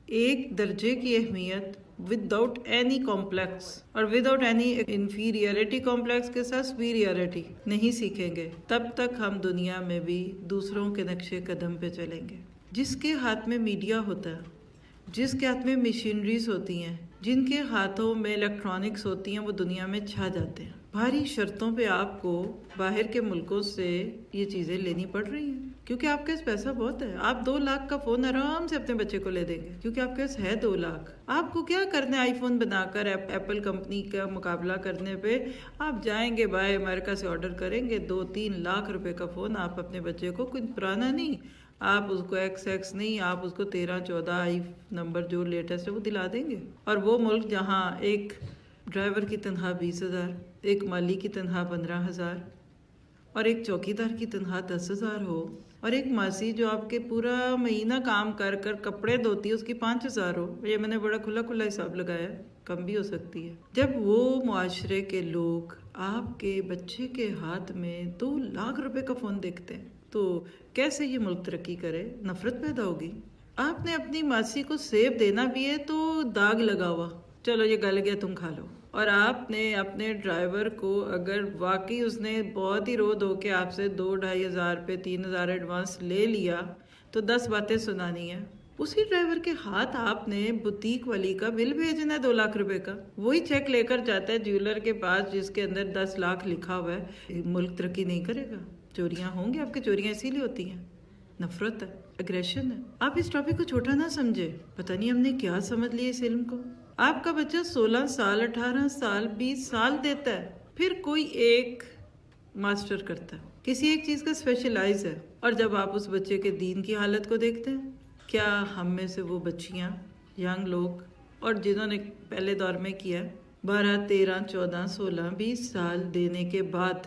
ایک درجے کی اہمیت وداؤٹ اینی کمپلیکس اور وداؤٹ اینی انفیریئرٹی کمپلیکس کے ساتھ سپیریئرٹی نہیں سیکھیں گے، تب تک ہم دنیا میں بھی دوسروں کے نقش قدم پہ چلیں گے۔ جس کے ہاتھ میں میڈیا ہوتا ہے، جس کے ہاتھ میں مشینریز ہوتی ہیں، جن کے ہاتھوں میں الیکٹرانکس ہوتی ہیں، وہ دنیا میں چھا جاتے ہیں۔ بھاری شرطوں پہ آپ کو باہر کے ملکوں سے یہ چیزیں لینی پڑ رہی ہیں کیونکہ آپ کے پاس پیسہ بہت ہے۔ آپ 2 لاکھ کا فون آرام سے اپنے بچے کو لے دیں گے کیونکہ آپ کے پاس ہے 2 لاکھ۔ آپ کو کیا کرنا ہے؟ آئی فون بنا کر ایپل کمپنی کا مقابلہ کرنے پہ آپ جائیں گے، باہر امریکہ سے آرڈر کریں گے 2-3 لاکھ روپے کا فون آپ اپنے بچے کو، کوئی پرانا نہیں، آپ اس کو ایکس نہیں، آپ اس کو 13-14 آئی نمبر جو لیٹسٹ ہے وہ دلا دیں گے۔ اور وہ ملک جہاں ایک ڈرائیور کی تنخواہ 20,000، ایک مالی کی تنخواہ 15,000 اور ایک چوکیدار کی تنخواہ 10,000 ہو، اور ایک ماسی جو آپ کے پورا مہینہ کام کر کر کپڑے دھوتی ہے اس کی 5,000 ہو، یہ میں نے بڑا کھلا حساب لگایا، کم بھی ہو سکتی ہے۔ جب وہ معاشرے کے لوگ آپ کے بچے کے ہاتھ میں 2 لاکھ روپے کا فون دیکھتے ہیں تو کیسے یہ ملک ترقی کرے؟ نفرت پیدا ہوگی۔ آپ نے اپنی ماسی کو سیب دینا بھی ہے تو داغ لگا ہوا، چلو یہ گل گیا تم کھا لو۔ اور آپ نے اپنے ڈرائیور کو اگر واقعی اس نے بہت ہی رو دھو کے آپ سے 2-2.5 ہزار روپے 3,000 ایڈوانس لے لیا تو 10 باتیں سنانی ہے۔ اسی ڈرائیور کے ہاتھ آپ نے بوتیک والی کا بل بھیجنا ہے 2 لاکھ روپے کا، وہی چیک لے کر جاتا ہے جیولر کے پاس جس کے اندر 10 لاکھ لکھا ہوا ہے۔ ملک ترقی نہیں کرے گا۔ چوریاں ہوں گی، آپ کی چوریاں اسی لیے ہوتی ہیں، نفرت ہے، اگریشن ہے۔ آپ اس ٹاپک کو چھوٹا نہ سمجھے، پتہ نہیں ہم نے کیا سمجھ لیا اس علم کو۔ آپ کا بچہ 16 سال 18 سال 20 سال دیتا ہے، پھر کوئی ایک ماسٹر کرتا ہے، کسی ایک چیز کا اسپیشلائز ہے، اور جب آپ اس بچے کے دین کی حالت کو دیکھتے ہیں، کیا ہم میں سے وہ بچیاں، ینگ لوگ اور جنہوں نے پہلے دور میں کیا 12 13 14 16 20 سال دینے کے بعد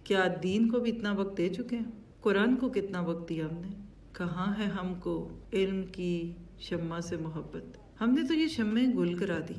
کیا دین کو بھی اتنا وقت دے چکے ہیں؟ قرآن کو کتنا وقت دیا ہم نے؟ کہاں ہے ہم کو علم کی شمع سے محبت؟ ہم نے تو یہ شمعیں گل کرا دی۔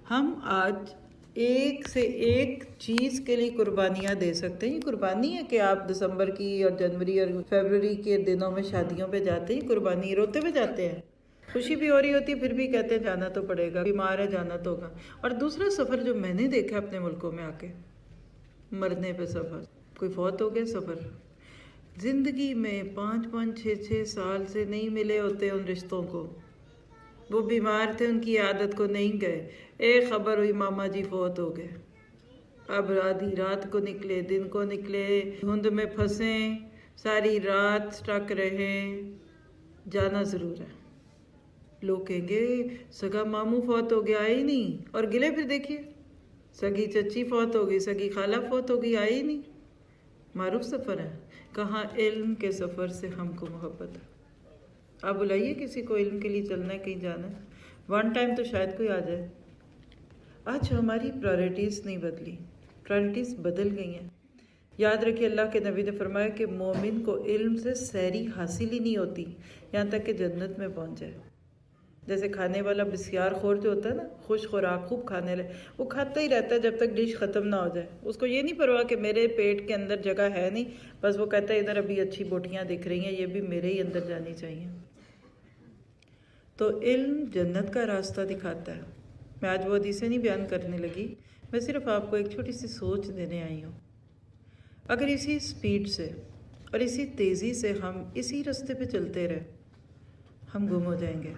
ہم آج ایک سے ایک چیز کے لیے قربانیاں دے سکتے ہیں۔ یہ قربانی ہے کہ آپ دسمبر کی اور جنوری اور فیبرری کے دنوں میں شادیوں پہ جاتے ہیں، قربانی روتے ہوئے جاتے ہیں، خوشی بھی ہو رہی ہوتی ہے پھر بھی کہتے ہیں جانا تو پڑے گا، بیمار ہے جانا تو ہوگا۔ اور دوسرا سفر جو میں نے دیکھا اپنے ملکوں میں آ کے، مرنے پہ سفر، کوئی فوت ہو گیا سفر، زندگی میں 5-5 6-6 سال سے نہیں ملے ہوتے ان رشتوں کو، وہ بیمار تھے ان کی عادت کو نہیں گئے، ایک خبر ہوئی ماما جی فوت ہو گئے، اب آدھی رات کو نکلے، دن کو نکلے، دھند میں پھنسیں، ساری رات سٹک رہے، جانا ضرور ہے۔ لوگ کہیں گے سگا ماموں فوت ہو گیا آئے ہی نہیں، اور گلے پھر دیکھیے سگی چچی فوت ہو گئی، سگی خالہ فوت ہو گئی، آئے ہی نہیں۔ معروف سفر ہے، کہاں علم کے سفر سے ہم کو محبت ہے۔ آپ بلائیے کسی کو علم کے لیے چلنا ہے، کہیں جانا ہے، 1 ٹائم تو شاید کوئی آ جائے۔ آج ہماری پرائرٹیز نہیں بدلی، پرائرٹیز بدل گئی ہیں۔ یاد رکھیے اللہ کے نبی نے فرمایا کہ مومن کو علم سے سحری حاصل ہی نہیں ہوتی یہاں تک کہ جنت میں پہنچ جائے۔ جیسے کھانے والا بسیار خور جو ہوتا ہے نا، خوش خوراک خوب کھانے لے، وہ کھاتا ہی رہتا ہے جب تک ڈش ختم نہ ہو جائے، اس کو یہ نہیں پرواہ کہ میرے پیٹ کے اندر جگہ ہے نہیں، بس وہ کہتا ہے ادھر ابھی اچھی بوٹیاں دکھ رہی ہیں، یہ بھی میرے ہی اندر جانی چاہیے۔ تو علم جنت کا راستہ دکھاتا ہے۔ میں آج وہ حدیثیں نہیں بیان کرنے لگی، میں صرف آپ کو ایک چھوٹی سی سوچ دینے آئی ہوں۔ اگر اسی سپیڈ سے اور اسی تیزی سے ہم اسی راستے پہ چلتے رہے، ہم گم ہو جائیں گے۔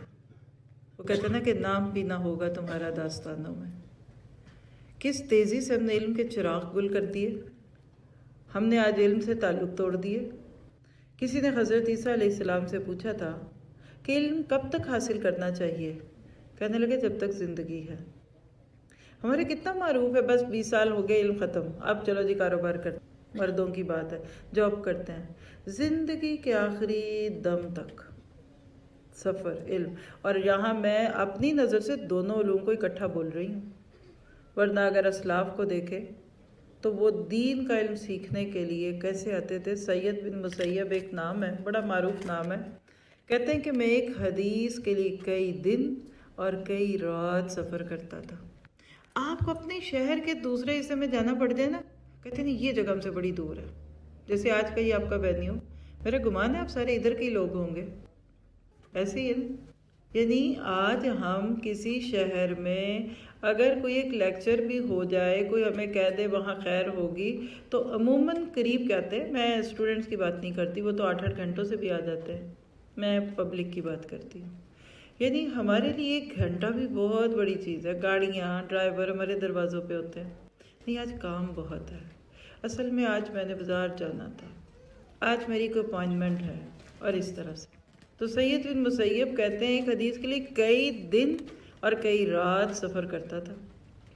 وہ کہتے ہیں نا کہ نام بھی نہ ہوگا تمہارا داستانوں میں۔ کس تیزی سے ہم نے علم کے چراغ گل کر دیے، ہم نے آج علم سے تعلق توڑ دیے۔ کسی نے حضرت عیسیٰ علیہ السلام سے پوچھا تھا کہ علم کب تک حاصل کرنا چاہیے؟ کہنے لگے جب تک زندگی ہے۔ ہمارے کتنا معروف ہے، بس 20 سال ہو گئے علم ختم، اب چلو جی کاروبار کرتے، مردوں کی بات ہے، جاب کرتے ہیں، زندگی کے آخری دم تک سفر علم. اور یہاں میں اپنی نظر سے دونوں علوم کو اکٹھا بول رہی ہوں، ورنہ اگر اسلاف کو دیکھے تو وہ دین کا علم سیکھنے کے لیے کیسے آتے تھے. سید بن مسیب ایک نام ہے، بڑا معروف نام ہے، کہتے ہیں کہ میں ایک حدیث کے لیے کئی دن اور کئی رات سفر کرتا تھا. آپ کو اپنے شہر کے دوسرے حصے میں جانا پڑ جائے نا، کہتے ہیں یہ جگہ ہم سے بڑی دور ہے. جیسے آج کا یہ آپ کا وینیو، میرا گمان ہے آپ سارے ادھر کے ہی لوگ ہوں گے، ایسے ہی ہے. یعنی آج ہم کسی شہر میں اگر کوئی ایک لیکچر بھی ہو جائے، کوئی ہمیں کہہ دے وہاں خیر ہوگی، تو عموماً قریب کہتے ہیں. میں اسٹوڈنٹس کی بات نہیں کرتی، وہ تو 8-8 گھنٹوں سے بھی آ جاتے ہیں، میں پبلک کی بات کرتی ہوں. یعنی ہمارے لیے 1 گھنٹہ بھی بہت بڑی چیز ہے. گاڑیاں، ڈرائیور ہمارے دروازوں پہ ہوتے ہیں. نہیں، آج کام بہت ہے. اصل میں آج میں نے بازار جانا تھا، آج میری کوئی اپائنٹمنٹ ہے، اور اس طرح سے. تو سید بن مسیب کہتے ہیں ایک حدیث کے لیے کئی دن اور کئی رات سفر کرتا تھا.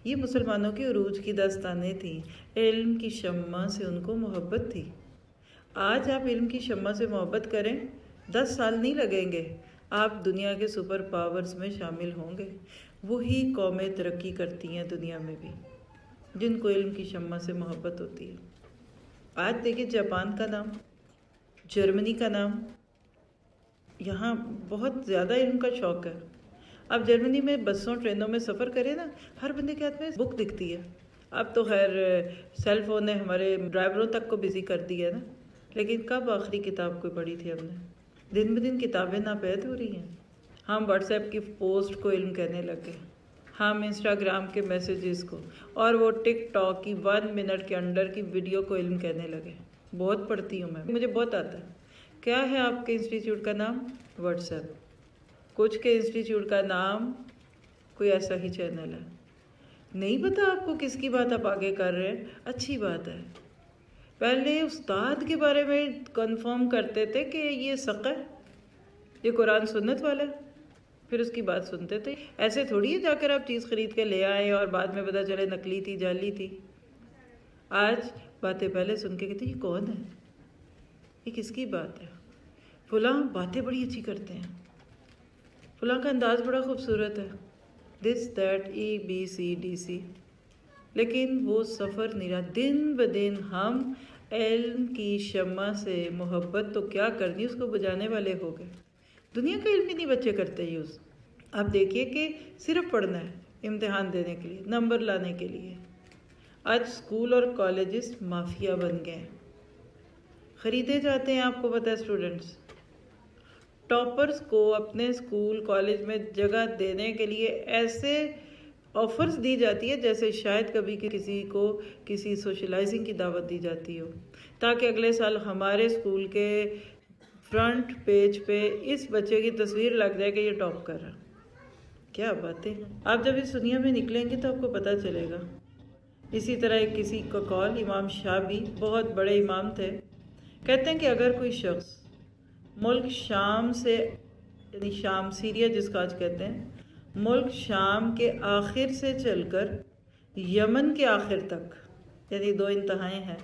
یہ مسلمانوں کی عروج کی داستانیں تھیں. علم کی شمع سے ان کو محبت تھی. آج آپ علم کی شمع سے محبت کریں، 10 سال نہیں لگیں گے، آپ دنیا کے سپر پاورز میں شامل ہوں گے. وہی قومیں ترقی کرتی ہیں دنیا میں بھی جن کو علم کی شمع سے محبت ہوتی ہے. آج دیکھیں جاپان کا نام، جرمنی کا نام، یہاں بہت زیادہ علم کا شوق ہے. اب جرمنی میں بسوں ٹرینوں میں سفر کرے نا، ہر بندے کے ہاتھ میں بک دکھتی ہے. اب تو خیر سیل فون نے ہمارے ڈرائیوروں تک کو بزی کر دیا نا، لیکن کب آخری کتاب کوئی پڑھی تھی ہم نے؟ دن بدن کتابیں ناپید ہو رہی ہیں. ہم واٹس ایپ کی پوسٹ کو علم کہنے لگے، ہم انسٹاگرام کے میسیجز کو، اور وہ ٹک ٹاک کی 1 منٹ کے اندر کی ویڈیو کو علم کہنے لگے. بہت پڑھتی ہوں میں، مجھے بہت آتا ہے. کیا ہے آپ کے انسٹیٹیوٹ کا نام؟ What's app. کچھ کے انسٹیٹیوٹ کا نام کوئی ایسا ہی چینل ہے. نہیں پتا آپ کو کس کی بات آپ آگے کر رہے ہیں؟ اچھی بات ہے. پہلے استاد کے بارے میں کنفرم کرتے تھے کہ یہ ثقہ ہے، یہ قرآن سنت والا ہے، پھر اس کی بات سنتے تھے. ایسے تھوڑی ہے جا کر آپ چیز خرید کے لے آئے اور بعد میں پتا چلے نقلی تھی، جعلی تھی. آج باتیں پہلے سن کے کہتے ہیں یہ کون ہے، یہ کس کی بات ہے؟ فلاں باتیں بڑی اچھی کرتے ہیں، فلاں کا انداز بڑا خوبصورت ہے، دس دیٹ EBCDC. لیکن وہ سفر نہیں رہا. دن بدن ہم علم کی شمع سے محبت تو کیا کرنی، اس کو بجانے والے ہو گئے. دنیا کا علم ہی نہیں بچے کرتے یوز. آپ دیکھیے کہ صرف پڑھنا ہے امتحان دینے کے لیے، نمبر لانے کے لیے. آج اسکول اور کالجز مافیا بن گئے ہیں، خریدے جاتے ہیں. آپ کو پتہ ہے اسٹوڈنٹس ٹاپرز کو اپنے اسکول کالج میں جگہ دینے کے لیے ایسے آفرز دی جاتی ہے جیسے شاید کبھی کسی کو کسی سوشلائزنگ کی دعوت دی جاتی ہو، تاکہ اگلے سال ہمارے اسکول کے فرنٹ پیج پہ اس بچے کی تصویر لگ جائے کہ یہ ٹاپ کر رہا. کیا باتیں! آپ جب اس دنیا میں نکلیں گے تو آپ کو پتہ چلے گا. اسی طرح ایک کسی کا کال، امام شابی بہت بڑے امام تھے، کہتے ہیں کہ اگر کوئی شخص ملک شام سے، یعنی شام سیریا جس کا آج کہتے ہیں، ملک شام کے آخر سے چل کر یمن کے آخر تک، یعنی 2 انتہائیں ہیں،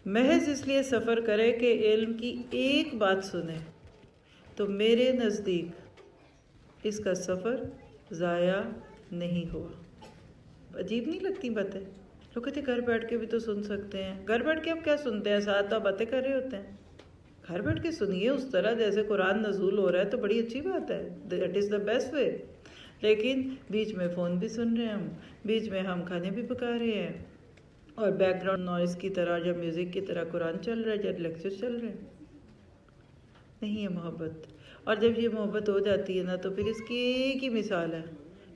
محض اس لیے سفر کرے کہ علم کی ایک بات سنے، تو میرے نزدیک اس کا سفر ضائع نہیں ہوا. عجیب نہیں لگتی باتیں؟ لوگ کہتے ہیں گھر بیٹھ کے بھی تو سن سکتے ہیں. گھر بیٹھ کے آپ کیا سنتے ہیں؟ ساتھ آپ باتیں کر رہے ہوتے ہیں. گھر بیٹھ کے سنیے اس طرح جیسے قرآن نزول ہو رہا ہے، تو بڑی اچھی بات ہے. That is the best way. لیکن بیچ میں فون بھی سن رہے ہیں ہم، بیچ میں ہم کھانے بھی پکا رہے ہیں، اور بیک گراؤنڈ نوائز کی طرح یا میوزک کی طرح قرآن چل رہا ہے یا لیکچر چل رہے ہیں. نہیں ہے محبت. اور جب یہ محبت ہو جاتی ہے نا تو پھر اس کی ایک ہی مثال ہے،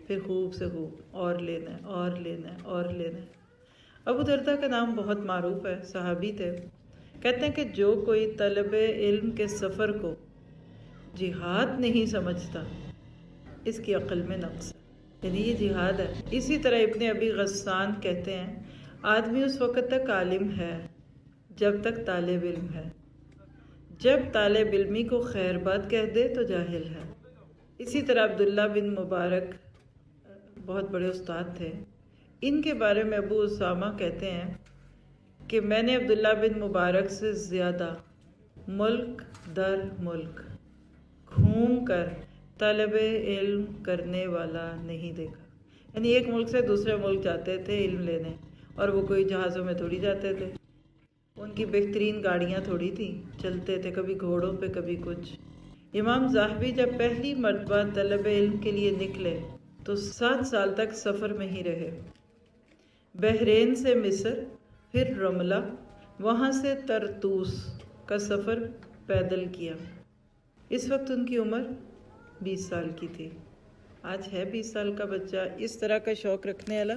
پھر خوب سے خوب اور لینا ہے اور لینا ہے اور لینا ہے. ابو دردہ کا نام بہت معروف ہے، صحابی تھے. کہتے ہیں کہ جو کوئی طلب علم کے سفر کو جہاد نہیں سمجھتا، اس کی عقل میں نقص ہے. یعنی یہ جہاد ہے. اسی طرح ابن ابی غسان کہتے ہیں آدمی اس وقت تک عالم ہے جب تک طالب علم ہے، جب طالب علمی کو خیر بات کہہ دے تو جاہل ہے. اسی طرح عبداللہ بن مبارک بہت بڑے استاد تھے، ان کے بارے میں ابو اسامہ کہتے ہیں کہ میں نے عبداللہ بن مبارک سے زیادہ ملک در ملک گھوم کر طلب علم کرنے والا نہیں دیکھا. یعنی ایک ملک سے دوسرے ملک جاتے تھے علم لینے، اور وہ کوئی جہازوں میں تھوڑی جاتے تھے، ان کی بہترین گاڑیاں تھوڑی تھیں، چلتے تھے کبھی گھوڑوں پہ کبھی کچھ. امام زاہبی جب پہلی مرتبہ طلب علم کے لیے نکلے تو 7 سال تک سفر میں ہی رہے. بحرین سے مصر، پھر رملہ، وہاں سے طرطوس کا سفر پیدل کیا. اس وقت ان کی عمر 20 سال کی تھی. آج ہے 20 سال کا بچہ اس طرح کا شوق رکھنے والا؟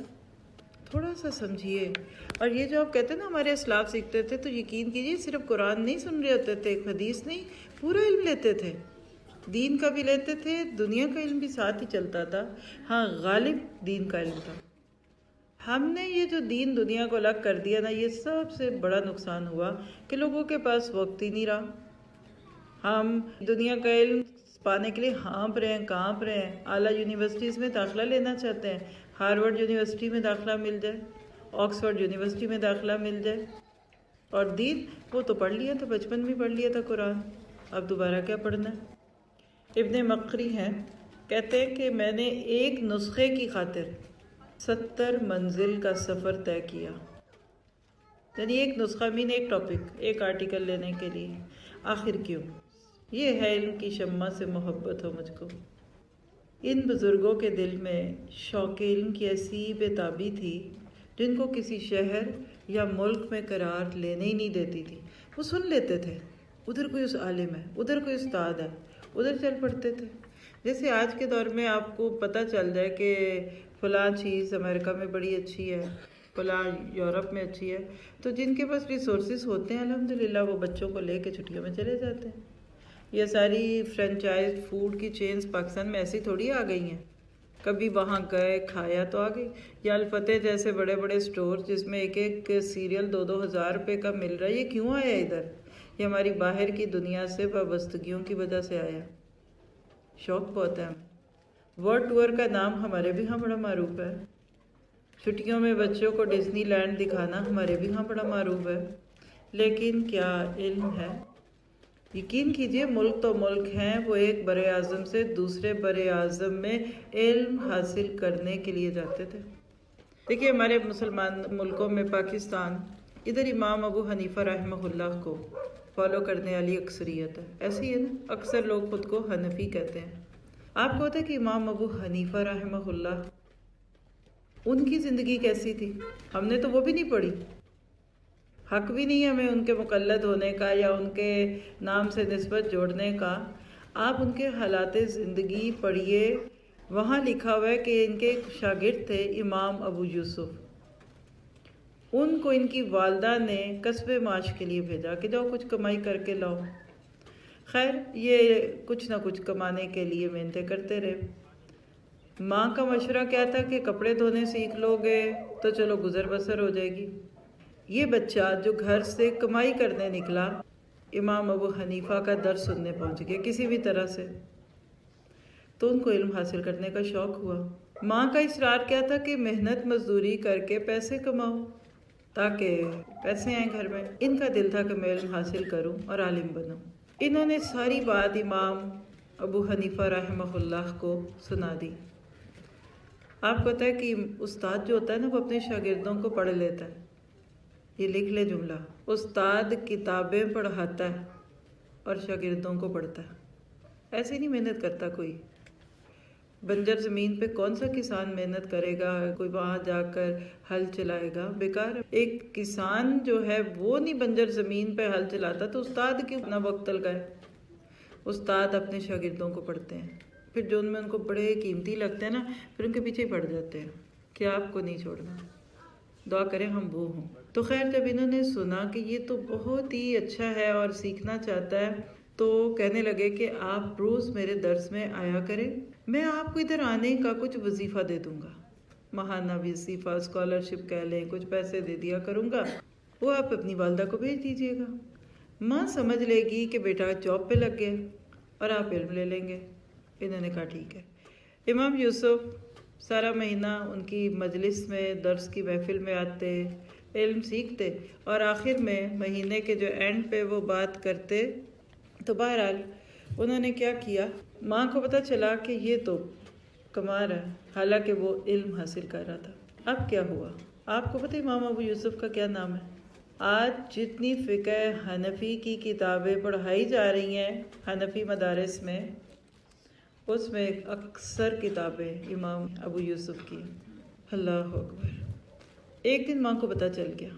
تھوڑا سا سمجھیے. اور یہ جو آپ کہتے ہیں نا ہمارے اسلاف سیکھتے تھے، تو یقین کیجیے صرف قرآن نہیں سن رہے ہوتے تھے، حدیث نہیں، پورا علم لیتے تھے، دین کا بھی لیتے تھے، دنیا کا علم بھی ساتھ ہی چلتا تھا. ہاں غالب دین کا علم تھا. ہم نے یہ جو دین دنیا کو الگ کر دیا نا، یہ سب سے بڑا نقصان ہوا کہ لوگوں کے پاس وقت ہی نہیں رہا. ہم دنیا کا علم پانے کے لیے ہانپ رہے ہیں، کانپ رہے ہیں. اعلیٰ یونیورسٹیز میں داخلہ لینا چاہتے ہیں، ہارورڈ یونیورسٹی میں داخلہ مل جائے، آکسفورڈ یونیورسٹی میں داخلہ مل جائے. اور دین وہ تو پڑھ لیا تھا، بچپن میں پڑھ لیا تھا قرآن، اب دوبارہ کیا پڑھنا ہے. ابن مقری ہیں، کہتے ہیں کہ میں نے ایک نسخے کی خاطر 70 منزل کا سفر طے کیا. یعنی ایک نسخہ مین ایک ٹاپک، ایک آرٹیکل لینے کے لیے. آخر کیوں؟ یہ ہے علم کی شمع سے محبت ہو مجھ کو. ان بزرگوں کے دل میں شوق علم کی ایسی بےتابی تھی جن کو کسی شہر یا ملک میں قرار لینے ہی نہیں دیتی تھی. وہ سن لیتے تھے ادھر کوئی اس عالم ہے، ادھر کوئی استاد ہے، ادھر چل پڑتے تھے. جیسے آج کے دور میں آپ کو پتہ چل جائے کہ فلاں چیز امریکہ میں بڑی اچھی ہے، فلاں یورپ میں اچھی ہے، تو جن کے پاس ریسورسز ہوتے ہیں الحمدللہ وہ بچوں کو لے کے چھٹیوں میں چلے جاتے ہیں. یہ ساری فرینچائز فوڈ کی چینز پاکستان میں ایسی تھوڑی آ گئی ہیں، کبھی وہاں گئے کھایا تو آ گئی. یا الفتح جیسے بڑے بڑے سٹور جس میں ایک ایک سیریل 2-2 ہزار روپے کا مل رہا ہے، یہ کیوں آیا ادھر؟ یہ ہماری باہر کی دنیا سے وابستگیوں کی وجہ سے آیا. شوق بہت ہے. ورلڈ ٹور کا نام ہمارے بھی ہاں بڑا معروف ہے. چھٹیوں میں بچوں کو ڈزنی لینڈ دکھانا ہمارے بھی ہاں بڑا معروف ہے. لیکن کیا علم ہے؟ یقین کیجئے ملک تو ملک ہیں، وہ ایک بر اعظم سے دوسرے بر اعظم میں علم حاصل کرنے کے لیے جاتے تھے. دیکھیے ہمارے مسلمان ملکوں میں پاکستان، ادھر امام ابو حنیفہ رحمہ اللہ کو فالو کرنے والی اکثریت ہے. ایسے ہی ہے نا، اکثر لوگ خود کو حنفی کہتے ہیں. آپ کو پتہ ہے کہ امام ابو حنیفہ رحمہ اللہ ان کی زندگی کیسی تھی؟ ہم نے تو وہ بھی نہیں پڑھی، حق بھی نہیں ہمیں ان کے مقلد ہونے کا یا ان کے نام سے نسبت جوڑنے کا. آپ ان کے حالات زندگی پڑھیے، وہاں لکھا ہوا ہے کہ ان کے ایک شاگرد تھے امام ابو یوسف. ان کو ان کی والدہ نے کسب معاش کے لیے بھیجا کہ جاؤ کچھ کمائی کر کے لاؤ. خیر یہ کچھ نہ کچھ کمانے کے لیے محنتیں کرتے رہے. ماں کا مشورہ کیا تھا کہ کپڑے دھونے سیکھ لو گے تو چلو گزر بسر ہو جائے گی. یہ بچہ جو گھر سے کمائی کرنے نکلا امام ابو حنیفہ کا درس سننے پہنچ گیا کسی بھی طرح سے، تو ان کو علم حاصل کرنے کا شوق ہوا. ماں کا اصرار کیا تھا کہ محنت مزدوری کر کے پیسے کماؤ تاکہ پیسے آئیں گھر میں. ان کا دل تھا کہ میں علم حاصل کروں اور عالم بنوں. انہوں نے ساری بات امام ابو حنیفہ رحمہ اللہ کو سنا دی. آپ کو پتہ ہے کہ استاد جو ہوتا ہے نا وہ اپنے شاگردوں کو پڑھ لیتا ہے. یہ لکھ لے جملہ، استاد کتابیں پڑھاتا ہے اور شاگردوں کو پڑھتا ہے. ایسے نہیں محنت کرتا کوئی. بنجر زمین پہ کون سا کسان محنت کرے گا؟ کوئی وہاں جا کر ہل چلائے گا؟ بیکار. ایک کسان جو ہے وہ نہیں بنجر زمین پہ ہل چلاتا تو استاد کیوں اپنا وقت لگائے؟ استاد اپنے شاگردوں کو پڑھتے ہیں، پھر جو ان میں ان کو بڑے قیمتی لگتے ہیں نا پھر ان کے پیچھے ہی پڑ جاتے ہیں کہ آپ کو نہیں چھوڑنا، دعا کریں ہم وہ ہوں. تو خیر جب انہوں نے سنا کہ یہ تو بہت ہی اچھا ہے اور سیکھنا چاہتا ہے تو کہنے لگے کہ آپ روز میرے درس میں آیا کریں، میں آپ کو ادھر آنے کا کچھ وظیفہ دے دوں گا، ماہانہ وظیفہ، اسکالرشپ کہہ لیں، کچھ پیسے دے دیا کروں گا، وہ آپ اپنی والدہ کو بھیج دیجیے گا. ماں سمجھ لے گی کہ بیٹا جاب پہ لگ گیا اور آپ علم لے لیں گے. انہوں نے کہا ٹھیک ہے. امام یوسف سارا مہینہ ان کی مجلس میں درس کی محفل میں آتے، علم سیکھتے، اور آخر میں مہینے کے جو اینڈ پہ وہ بات کرتے. تو بہرحال انہوں نے کیا کیا، ماں کو پتہ چلا کہ یہ تو کما رہا ہے، حالانکہ وہ علم حاصل کر رہا تھا. اب کیا ہوا؟ آپ کو پتہ امام ابو یوسف کا کیا نام ہے؟ آج جتنی فقہ حنفی کی کتابیں پڑھائی جا رہی ہیں حنفی مدارس میں، اس میں اکثر کتابیں امام ابو یوسف کی. اللہ اکبر. ایک دن ماں کو پتہ چل گیا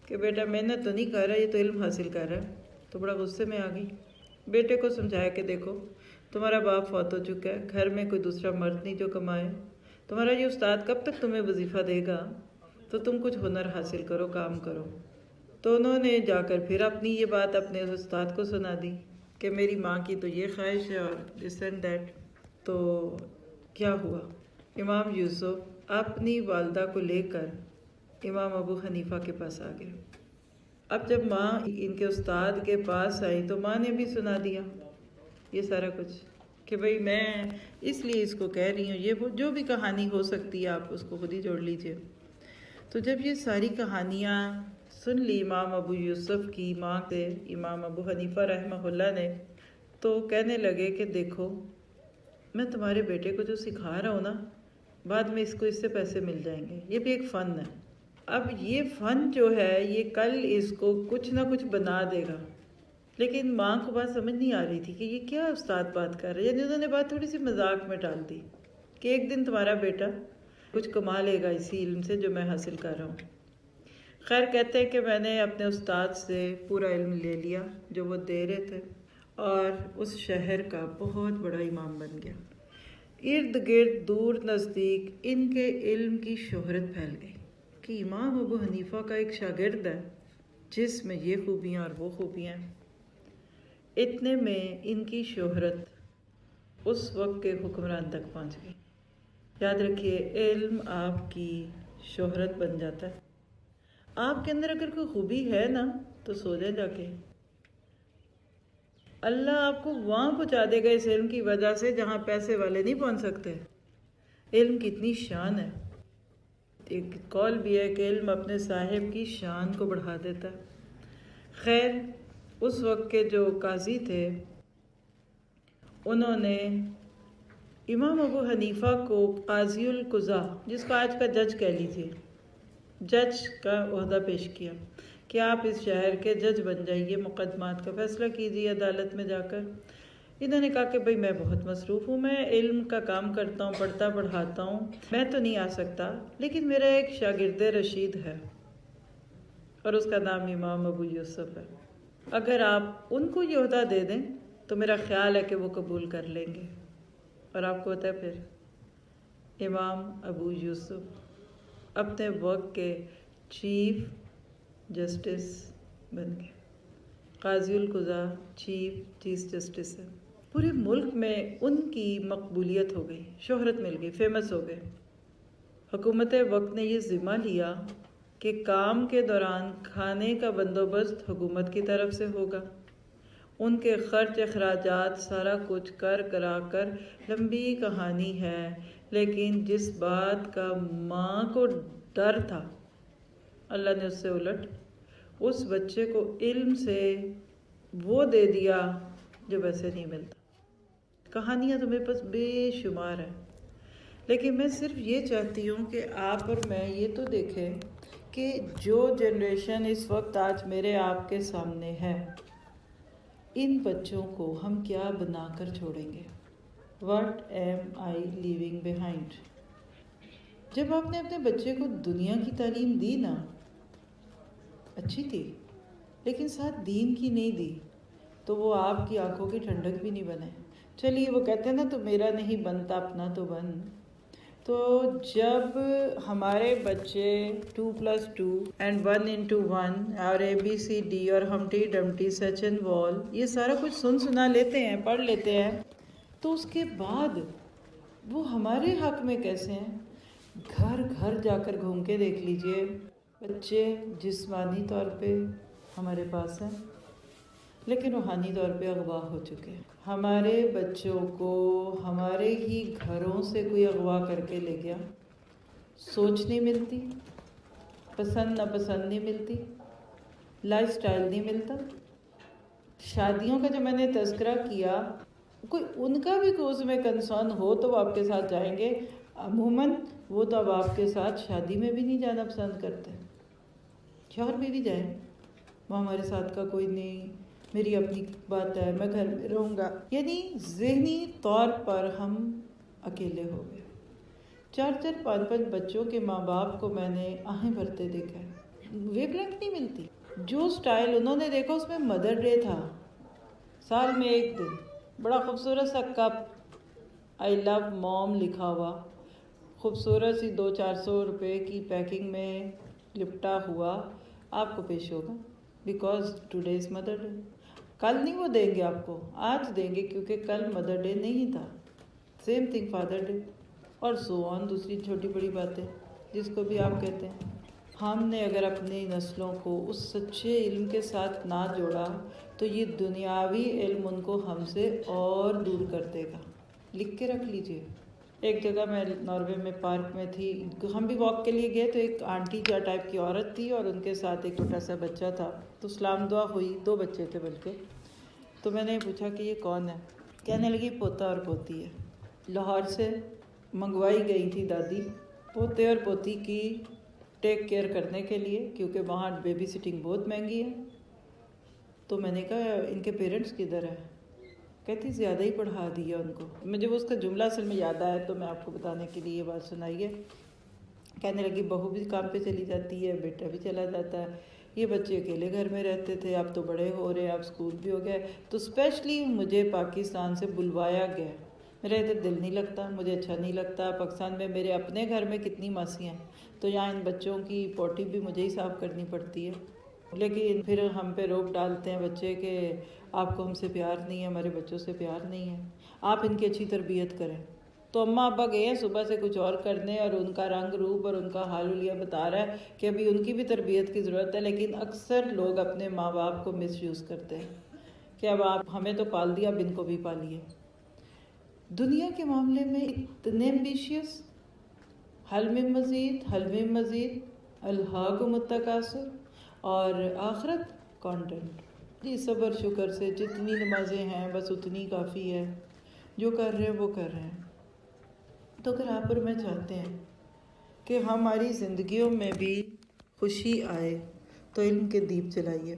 کہ بیٹا محنت تو نہیں کر رہا، یہ تو علم حاصل کر رہا ہے. تو بڑا غصے میں آ گئی. بیٹے کو سمجھایا کہ دیکھو تمہارا باپ فوت ہو چکا ہے، گھر میں کوئی دوسرا مرد نہیں جو کمائے، تمہارا یہ استاد کب تک تمہیں وظیفہ دے گا، تو تم کچھ ہنر حاصل کرو، کام کرو. تو انہوں نے جا کر پھر اپنی یہ بات اپنے استاد کو سنا دی کہ میری ماں کی تو یہ خواہش ہے اور دس اینڈ دیٹ. تو کیا ہوا، امام یوسف اپنی والدہ کو لے کر امام ابو حنیفہ کے پاس آ گئے. اب جب ماں ان کے استاد کے پاس آئی تو ماں نے بھی سنا دیا یہ سارا کچھ کہ بھئی میں اس لیے اس کو کہہ رہی ہوں، یہ وہ جو بھی کہانی ہو سکتی ہے آپ اس کو خود ہی جوڑ لیجئے. تو جب یہ ساری کہانیاں سن لی امام ابو یوسف کی ماں سے، امام ابو حنیفہ رحمہ اللہ نے، تو کہنے لگے کہ دیکھو میں تمہارے بیٹے کو جو سکھا رہا ہوں نا، بعد میں اس کو اس سے پیسے مل جائیں گے، یہ بھی ایک فن ہے. اب یہ فن جو ہے یہ کل اس کو کچھ نہ کچھ بنا دے گا. لیکن ماں کو بات سمجھ نہیں آ رہی تھی کہ یہ کیا استاد بات کر رہے ہیں. یعنی انہوں نے بات تھوڑی سی مذاق میں ڈال دی کہ ایک دن تمہارا بیٹا کچھ کما لے گا اسی علم سے جو میں حاصل کر رہا ہوں. خیر کہتے ہیں کہ میں نے اپنے استاد سے پورا علم لے لیا جو وہ دے رہے تھے، اور اس شہر کا بہت بڑا امام بن گیا. ارد گرد دور نزدیک ان کے علم کی شہرت پھیل گئی کہ امام ابو حنیفہ کا ایک شاگرد ہے جس میں یہ خوبیاں اور وہ خوبیاں. اتنے میں ان کی شہرت اس وقت کے حکمران تک پہنچ گئی. یاد رکھیے علم آپ کی شہرت بن جاتا ہے. آپ کے اندر اگر کوئی خوبی ہے نا تو سو جائیں جا کے، اللہ آپ کو وہاں پہنچا دے گا اس علم کی وجہ سے جہاں پیسے والے نہیں پہنچ سکتے. علم کتنی شان ہے. ایک قول بھی ہے کہ علم اپنے صاحب کی شان کو بڑھا دیتا ہے. خیر اس وقت کے جو قاضی تھے انہوں نے امام ابو حنیفہ کو قاضی القضاء، جس کو آج کا جج کہہ لیجیے، جج کا عہدہ پیش کیا کہ آپ اس شہر کے جج بن جائیے، مقدمات کا فیصلہ کیجیے عدالت میں جا کر. انہوں نے کہا کہ بھئی میں بہت مصروف ہوں، میں علم کا کام کرتا ہوں، پڑھتا پڑھاتا ہوں، میں تو نہیں آ سکتا، لیکن میرا ایک شاگرد رشید ہے اور اس کا نام امام ابو یوسف ہے. اگر آپ ان کو یہ عہدہ دے دیں تو میرا خیال ہے کہ وہ قبول کر لیں گے. اور آپ کو پتہ ہے پھر امام ابو یوسف اپنے وقت کے چیف جسٹس بن گئے. قاضی القضاء چیف جسٹس ہے. پورے ملک میں ان کی مقبولیت ہو گئی، شہرت مل گئی، فیمس ہو گئے. حکومت وقت نے یہ ذمہ لیا کہ کام کے دوران کھانے کا بندوبست حکومت کی طرف سے ہوگا. ان کے خرچ اخراجات سارا کچھ کرا کر لمبی کہانی ہے، لیکن جس بات کا ماں کو ڈر تھا اللہ نے اس سے الٹ اس بچے کو علم سے وہ دے دیا جو ویسے نہیں ملتا. کہانیاں تو میرے پاس بے شمار ہیں، لیکن میں صرف یہ چاہتی ہوں کہ آپ اور میں یہ تو دیکھیں کہ جو جنریشن اس وقت آج میرے آپ کے سامنے ہے، ان بچوں کو ہم کیا بنا کر چھوڑیں گے. What am I leaving behind؟ جب آپ نے اپنے بچے کو دنیا کی تعلیم دی نا، اچھی تھی، لیکن ساتھ دین کی نہیں دی، تو وہ آپ کی آنکھوں کی ٹھنڈک بھی نہیں بنے. چلیے وہ کہتے ہیں نا تو میرا نہیں بنتا اپنا تو بن. تو جب ہمارے بچے 2+2 and 1×1 اور ABCD اور ہمٹی ڈمٹی سچ اینڈ وال یہ سارا کچھ سنا لیتے ہیں، پڑھ لیتے ہیں، تو اس کے بعد وہ ہمارے حق میں کیسے ہیں؟ گھر گھر جا کر گھوم کے دیکھ لیجئے، بچے جسمانی طور پہ ہمارے پاس ہیں، لیکن روحانی طور پہ اغوا ہو چکے ہیں۔ ہمارے بچوں کو ہمارے ہی گھروں سے کوئی اغوا کر کے لے گیا، سوچ نہیں ملتی، پسند ناپسند نہیں ملتی، لائف سٹائل نہیں ملتا۔ شادیوں کا جو میں نے تذکرہ کیا، کوئی ان کا بھی کوئی اس میں کنسرن ہو تو وہ آپ کے ساتھ جائیں گے، عموماً وہ تو اب آپ کے ساتھ شادی میں بھی نہیں جانا پسند کرتے۔ شوہر بھی جائیں، وہ ہمارے ساتھ کا کوئی نہیں، میری اپنی بات ہے، میں گھر میں رہوں گا، یعنی ذہنی طور پر ہم اکیلے ہو گئے۔ 4-4 5-5 بچوں کے ماں باپ کو میں نے آہیں بھرتے دیکھا ہے، ویو لینتھ نہیں ملتی۔ جو سٹائل انہوں نے دیکھا اس میں مدر ڈے تھا، سال میں ایک دن بڑا خوبصورت سا کپ آئی لو موم لکھا ہوا، خوبصورت سی 200-400 روپے کی پیکنگ میں لپٹا ہوا آپ کو پیش ہوگا، because today is mother day. کل نہیں وہ دیں گے آپ کو، آج دیں گے، کیونکہ کل مدر ڈے نہیں تھا۔ سیم تھنگ فادر ڈے اور سو آن، دوسری چھوٹی بڑی باتیں جس کو بھی آپ کہتے ہیں۔ ہم نے اگر اپنی نسلوں کو اس سچے علم کے ساتھ نہ جوڑا تو یہ دنیاوی علم ان کو ہم سے اور دور کر دے گا۔ لکھ کے رکھ لیجئے۔ ایک جگہ میں ناروے میں پارک میں تھی، ہم بھی واک کے لیے گئے تو ایک آنٹی جا ٹائپ کی عورت تھی اور ان کے ساتھ ایک چھوٹا سا بچہ تھا، تو سلام دعا ہوئی، 2 بچے تھے بلکہ۔ تو میں نے پوچھا کہ یہ کون ہے؟ کہنے لگی پوتا اور پوتی ہے، لاہور سے منگوائی گئی تھی دادی پوتے اور پوتی کی ٹیک کیئر کرنے کے لیے، کیونکہ وہاں بیبی سٹنگ بہت مہنگی ہے۔ تو میں نے کہا ان کے پیرنٹس کدھر ہیں؟ کہتی زیادہ ہی پڑھا دیا ان کو۔ مجھے وہ اس کا جملہ اصل میں یاد آیا تو میں آپ کو بتانے کے لیے یہ بات سنائی ہے۔ کہنے لگی بہو بھی کام پہ چلی جاتی ہے، بیٹا بھی چلا جاتا ہے، یہ بچے اکیلے گھر میں رہتے تھے، اب تو بڑے ہو رہے ہیں، اب اسکول بھی ہو گئے، تو اسپیشلی مجھے پاکستان سے بلوایا گیا۔ میرا ادھر دل نہیں لگتا، مجھے اچھا نہیں لگتا۔ پاکستان میں میرے اپنے گھر میں کتنی ماسی ہیں، تو یہاں ان بچوں کی پوٹی بھی مجھے ہی صاف کرنی پڑتی ہے۔ لیکن پھر ہم پہ روک ڈالتے ہیں بچے کہ آپ کو ہم سے پیار نہیں ہے، ہمارے بچوں سے پیار نہیں ہے، آپ ان کی اچھی تربیت کریں۔ تو اماں ابا گئے ہیں صبح سے کچھ اور کرنے، اور ان کا رنگ روپ اور ان کا حال حلیہ بتا رہا ہے کہ ابھی ان کی بھی تربیت کی ضرورت ہے، لیکن اکثر لوگ اپنے ماں باپ کو مس یوز کرتے ہیں کہ اب آپ ہمیں تو پال دیا، اب ان کو بھی پالیے۔ دنیا کے معاملے میں اتنے ایمبیشیس، حل میں مزید، حل میں مزید، الہاکم التکاثر، اور آخرت کانٹینٹ۔ جی صبر شکر سے جتنی نمازیں ہیں بس اتنی کافی ہے، جو کر رہے ہیں وہ کر رہے ہیں۔ تو اگر آپ اور میں چاہتے ہیں کہ ہماری زندگیوں میں بھی خوشی آئے تو علم کے دیپ جلائیے۔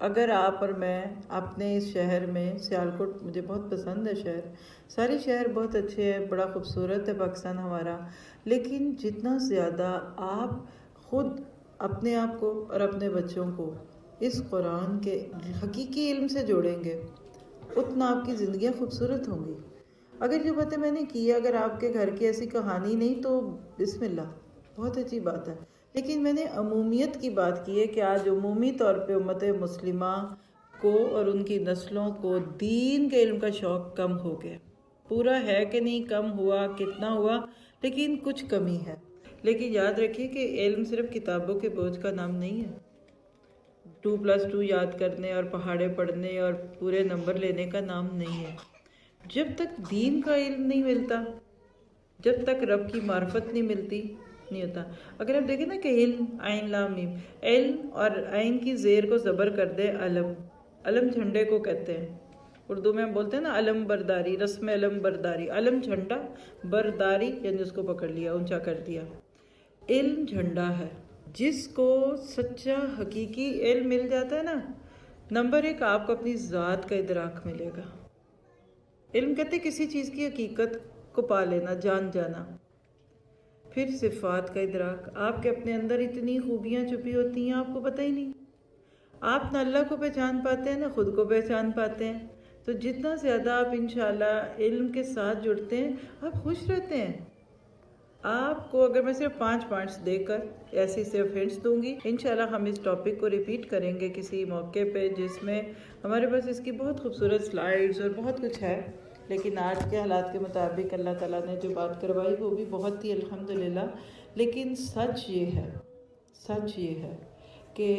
اگر آپ اور میں اپنے اس شہر میں، سیالکوٹ مجھے بہت پسند ہے شہر، سارے شہر بہت اچھے ہیں، بڑا خوبصورت ہے پاکستان ہمارا، لیکن جتنا زیادہ آپ خود اپنے آپ کو اور اپنے بچوں کو اس قرآن کے حقیقی علم سے جوڑیں گے، اتنا آپ کی زندگیاں خوبصورت ہوں گی۔ اگر جو باتیں میں نے کی، اگر آپ کے گھر کی ایسی کہانی نہیں تو بسم اللہ، بہت اچھی بات ہے، لیکن میں نے عمومیت کی بات کی ہے کہ آج عمومی طور پہ امت مسلمہ کو اور ان کی نسلوں کو دین کے علم کا شوق کم ہو گیا۔ پورا ہے کہ نہیں، کم ہوا، کتنا ہوا، لیکن کچھ کمی ہے۔ لیکن یاد رکھیے کہ علم صرف کتابوں کے بوجھ کا نام نہیں ہے، 2+2 یاد کرنے اور پہاڑے پڑھنے اور پورے نمبر لینے کا نام نہیں ہے۔ جب تک دین کا علم نہیں ملتا، جب تک رب کی معرفت نہیں ملتی، نہیں ہوتا۔ اگر آپ دیکھیں نا کہ علم، عین لام میم، علم اور عین کی زیر کو زبر کر دے علم، علم جھنڈے کو کہتے ہیں، اردو میں ہم بولتے ہیں نا علم برداری، رسم علم برداری، علم جھنڈا، برداری یعنی اس کو پکڑ لیا، اونچا کر دیا۔ علم جھنڈا ہے، جس کو سچا حقیقی علم مل جاتا ہے نا، نمبر 1 آپ کو اپنی ذات کا ادراک ملے گا۔ علم کہتے کسی چیز کی حقیقت کو پا لینا، جان جانا۔ پھر صفات کا ادراک، آپ کے اپنے اندر اتنی خوبیاں چھپی ہوتی ہیں آپ کو پتہ ہی نہیں، آپ نہ اللہ کو پہچان پاتے ہیں نہ خود کو پہچان پاتے ہیں۔ تو جتنا زیادہ آپ انشاءاللہ علم کے ساتھ جڑتے ہیں، آپ خوش رہتے ہیں۔ آپ کو اگر میں صرف 5 پوائنٹس دے کر ایسی صرف ہنٹس دوں گی، انشاءاللہ ہم اس ٹاپک کو ریپیٹ کریں گے کسی موقع پہ، جس میں ہمارے پاس اس کی بہت خوبصورت سلائیڈز اور بہت کچھ ہے، لیکن آج کے حالات کے مطابق اللہ تعالیٰ نے جو بات کروائی وہ بھی بہت ہی الحمدللہ۔ لیکن سچ یہ ہے کہ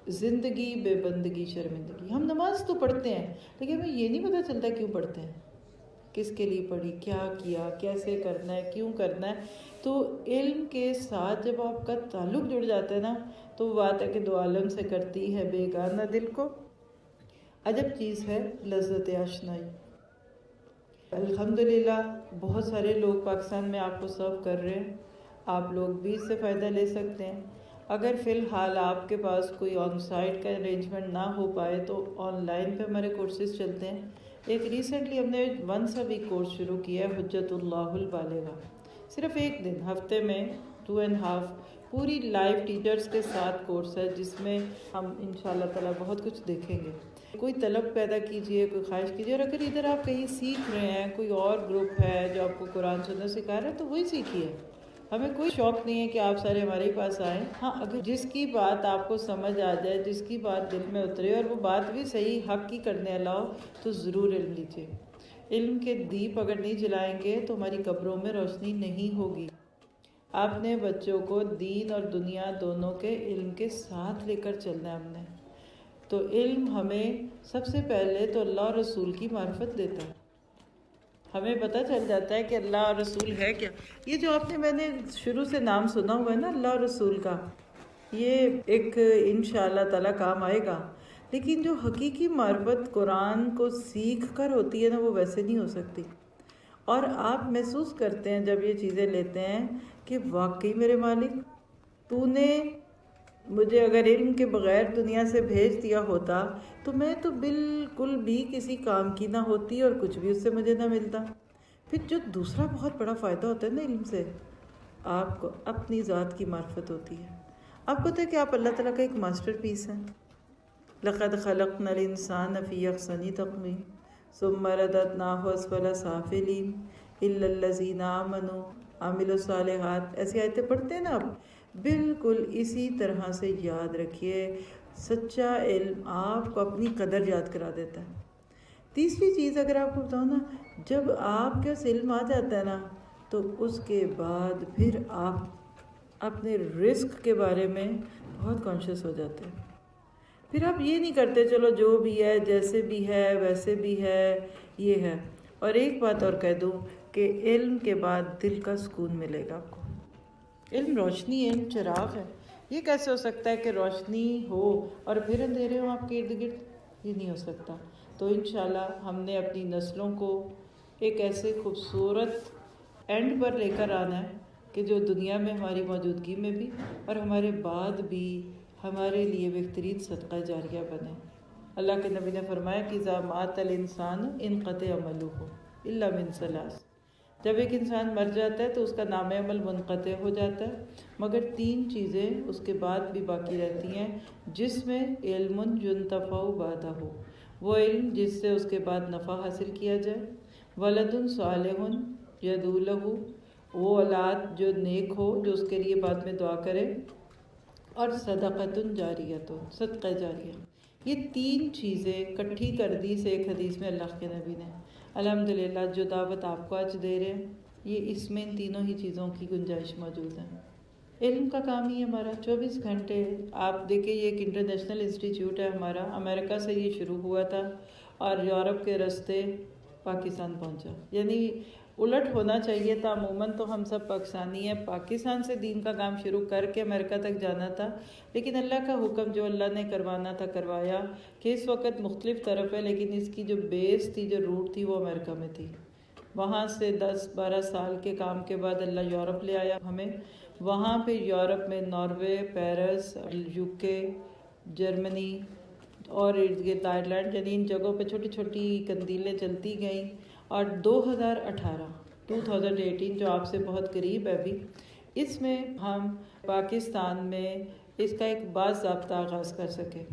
زندگی بے بندگی شرمندگی. ہم نماز تو پڑھتے ہیں لیکن ہمیں یہ نہیں پتہ چلتا کیوں پڑھتے ہیں، کس کے لیے پڑھی، کیا کیا، کیسے کرنا ہے، کیوں کرنا ہے. تو علم کے ساتھ جب آپ کا تعلق جڑ جاتا ہے نا تو وہ بات ہے کہ دو عالم سے کرتی ہے بیگانہ دل کو. عجب چیز ہے لذت آشنائی. الحمدللہ بہت سارے لوگ پاکستان میں آپ کو سرو کر رہے ہیں، آپ لوگ بھی اس سے فائدہ لے سکتے ہیں. اگر فی الحال آپ کے پاس کوئی آن سائٹ کا ارینجمنٹ نہ ہو پائے تو آن لائن پہ ہمارے کورسز چلتے ہیں. ایک ریسنٹلی ہم نے 1 ویک کورس شروع کیا ہے، حجت اللہ البالغہ. صرف ایک دن، ہفتے میں 2.5 پوری لائیو ٹیچرز کے ساتھ کورس ہے جس میں ہم انشاءاللہ تعالیٰ بہت کچھ دیکھیں گے. کوئی طلب پیدا کیجئے، کوئی خواہش کیجئے، اور اگر ادھر آپ کہیں سیکھ رہے ہیں، کوئی اور گروپ ہے جو آپ کو قرآن سننا سکھا رہا ہے تو وہی سیکھیے. ہمیں کوئی شوق نہیں ہے کہ آپ سارے ہمارے ہی پاس آئیں. ہاں اگر جس کی بات آپ کو سمجھ آ جائے، جس کی بات دل میں اترے اور وہ بات بھی صحیح حق کی کرنے والا ہو تو ضرور علم لیجیے. علم کے دیپ اگر نہیں جلائیں گے تو ہماری قبروں میں روشنی نہیں ہوگی. آپ نے بچوں کو دین اور دنیا دونوں کے علم کے ساتھ لے کر چلنا ہے. ہم نے تو علم ہمیں سب سے پہلے تو اللہ اور رسول کی معرفت دیتا ہے. ہمیں پتہ چل جاتا ہے کہ اللہ اور رسول ہے کیا. یہ جو آپ نے میں نے شروع سے نام سنا ہوا ہے نا اللہ اور رسول کا، یہ ایک انشاءاللہ تعالیٰ کام آئے گا. لیکن جو حقیقی معرفت قرآن کو سیکھ کر ہوتی ہے نا وہ ویسے نہیں ہو سکتی. اور آپ محسوس کرتے ہیں جب یہ چیزیں لیتے ہیں کہ واقعی میرے مالک تو نے مجھے اگر علم کے بغیر دنیا سے بھیج دیا ہوتا تو میں تو بالکل بھی کسی کام کی نہ ہوتی اور کچھ بھی اس سے مجھے نہ ملتا. پھر جو دوسرا بہت بڑا فائدہ ہوتا ہے نا علم سے، آپ کو اپنی ذات کی معرفت ہوتی ہے. آپ کو پتہ ہے کہ آپ اللہ تعالیٰ کا ایک ماسٹر پیس ہیں. لقد خلقنا الانسان فی احسن تقویم ثم رددناہ اسفل سافلین الا الذین آمنوا وعملوا الصالحات. ایسی آیتیں پڑھتے ہیں نا آپ، بالکل اسی طرح سے یاد رکھیے. سچا علم آپ کو اپنی قدر یاد کرا دیتا ہے. تیسری چیز اگر آپ کو بتاؤں نا، جب آپ کے اس علم آ جاتا ہے نا تو اس کے بعد پھر آپ اپنے رزق کے بارے میں بہت کانشیس ہو جاتے ہیں. پھر آپ یہ نہیں کرتے چلو جو بھی ہے جیسے بھی ہے ویسے بھی ہے یہ ہے. اور ایک بات اور کہہ دوں کہ علم کے بعد دل کا سکون ملے گا آپ کو. علم روشنی، علم چراغ ہے. یہ کیسے ہو سکتا ہے کہ روشنی ہو اور پھر اندھیرے ہوں آپ کے ارد گرد؟ یہ نہیں ہو سکتا. تو انشاءاللہ ہم نے اپنی نسلوں کو ایک ایسے خوبصورت اینڈ پر لے کر آنا ہے کہ جو دنیا میں ہماری موجودگی میں بھی اور ہمارے بعد بھی ہمارے لیے بہترین صدقہ جاریہ بنے. اللہ کے نبی نے فرمایا کہ اذا مات الانسان انقطع عملہ الا من ثلاث. جب ایک انسان مر جاتا ہے تو اس کا نام عمل منقطع ہو جاتا ہے مگر 3 چیزیں اس کے بعد بھی باقی رہتی ہیں، جس میں علم ينتفع بعدہ، وہ علم جس سے اس کے بعد نفع حاصل کیا جائے، ولد صالح یدعو لہ، وہ اولاد جو نیک ہو جو اس کے لیے بعد میں دعا کرے، اور صدقۃ جاریۃ، صدقہ جاریہ. یہ 3 چیزیں کٹھی کر دی سے ایک حدیث میں اللہ کے نبی نے. الحمدللہ جو دعوت آپ کو آج دے رہے ہیں یہ اس میں ان تینوں ہی چیزوں کی گنجائش موجود ہے. علم کا کام ہی ہمارا 24 گھنٹے. آپ دیکھیں یہ ایک انٹرنیشنل انسٹیٹیوٹ ہے ہمارا، امریکہ سے یہ شروع ہوا تھا اور یورپ کے راستے پاکستان پہنچا. یعنی الٹ ہونا چاہیے تھا. عموماً تو ہم سب پاکستانی ہیں، پاکستان سے دین کا کام شروع کر کے امریکہ تک جانا تھا، لیکن اللہ کا حکم جو اللہ نے کروانا تھا کروایا. کہ اس وقت مختلف طرف ہے لیکن اس کی جو بیس تھی، جو روٹ تھی، وہ امریکہ میں تھی. وہاں سے 10-12 سال کے کام کے بعد اللہ یورپ لے آیا ہمیں. وہاں پہ یورپ میں ناروے، پیرس، UK، جرمنی اور ارد گرد آئرلینڈ، یعنی ان جگہوں پہ چھوٹی چھوٹی قندیلیں چلتی گئیں. اور 2018 جو آپ سے بہت قریب ہے ابھی، اس میں ہم پاکستان میں اس کا ایک باضابطہ آغاز کر سکے.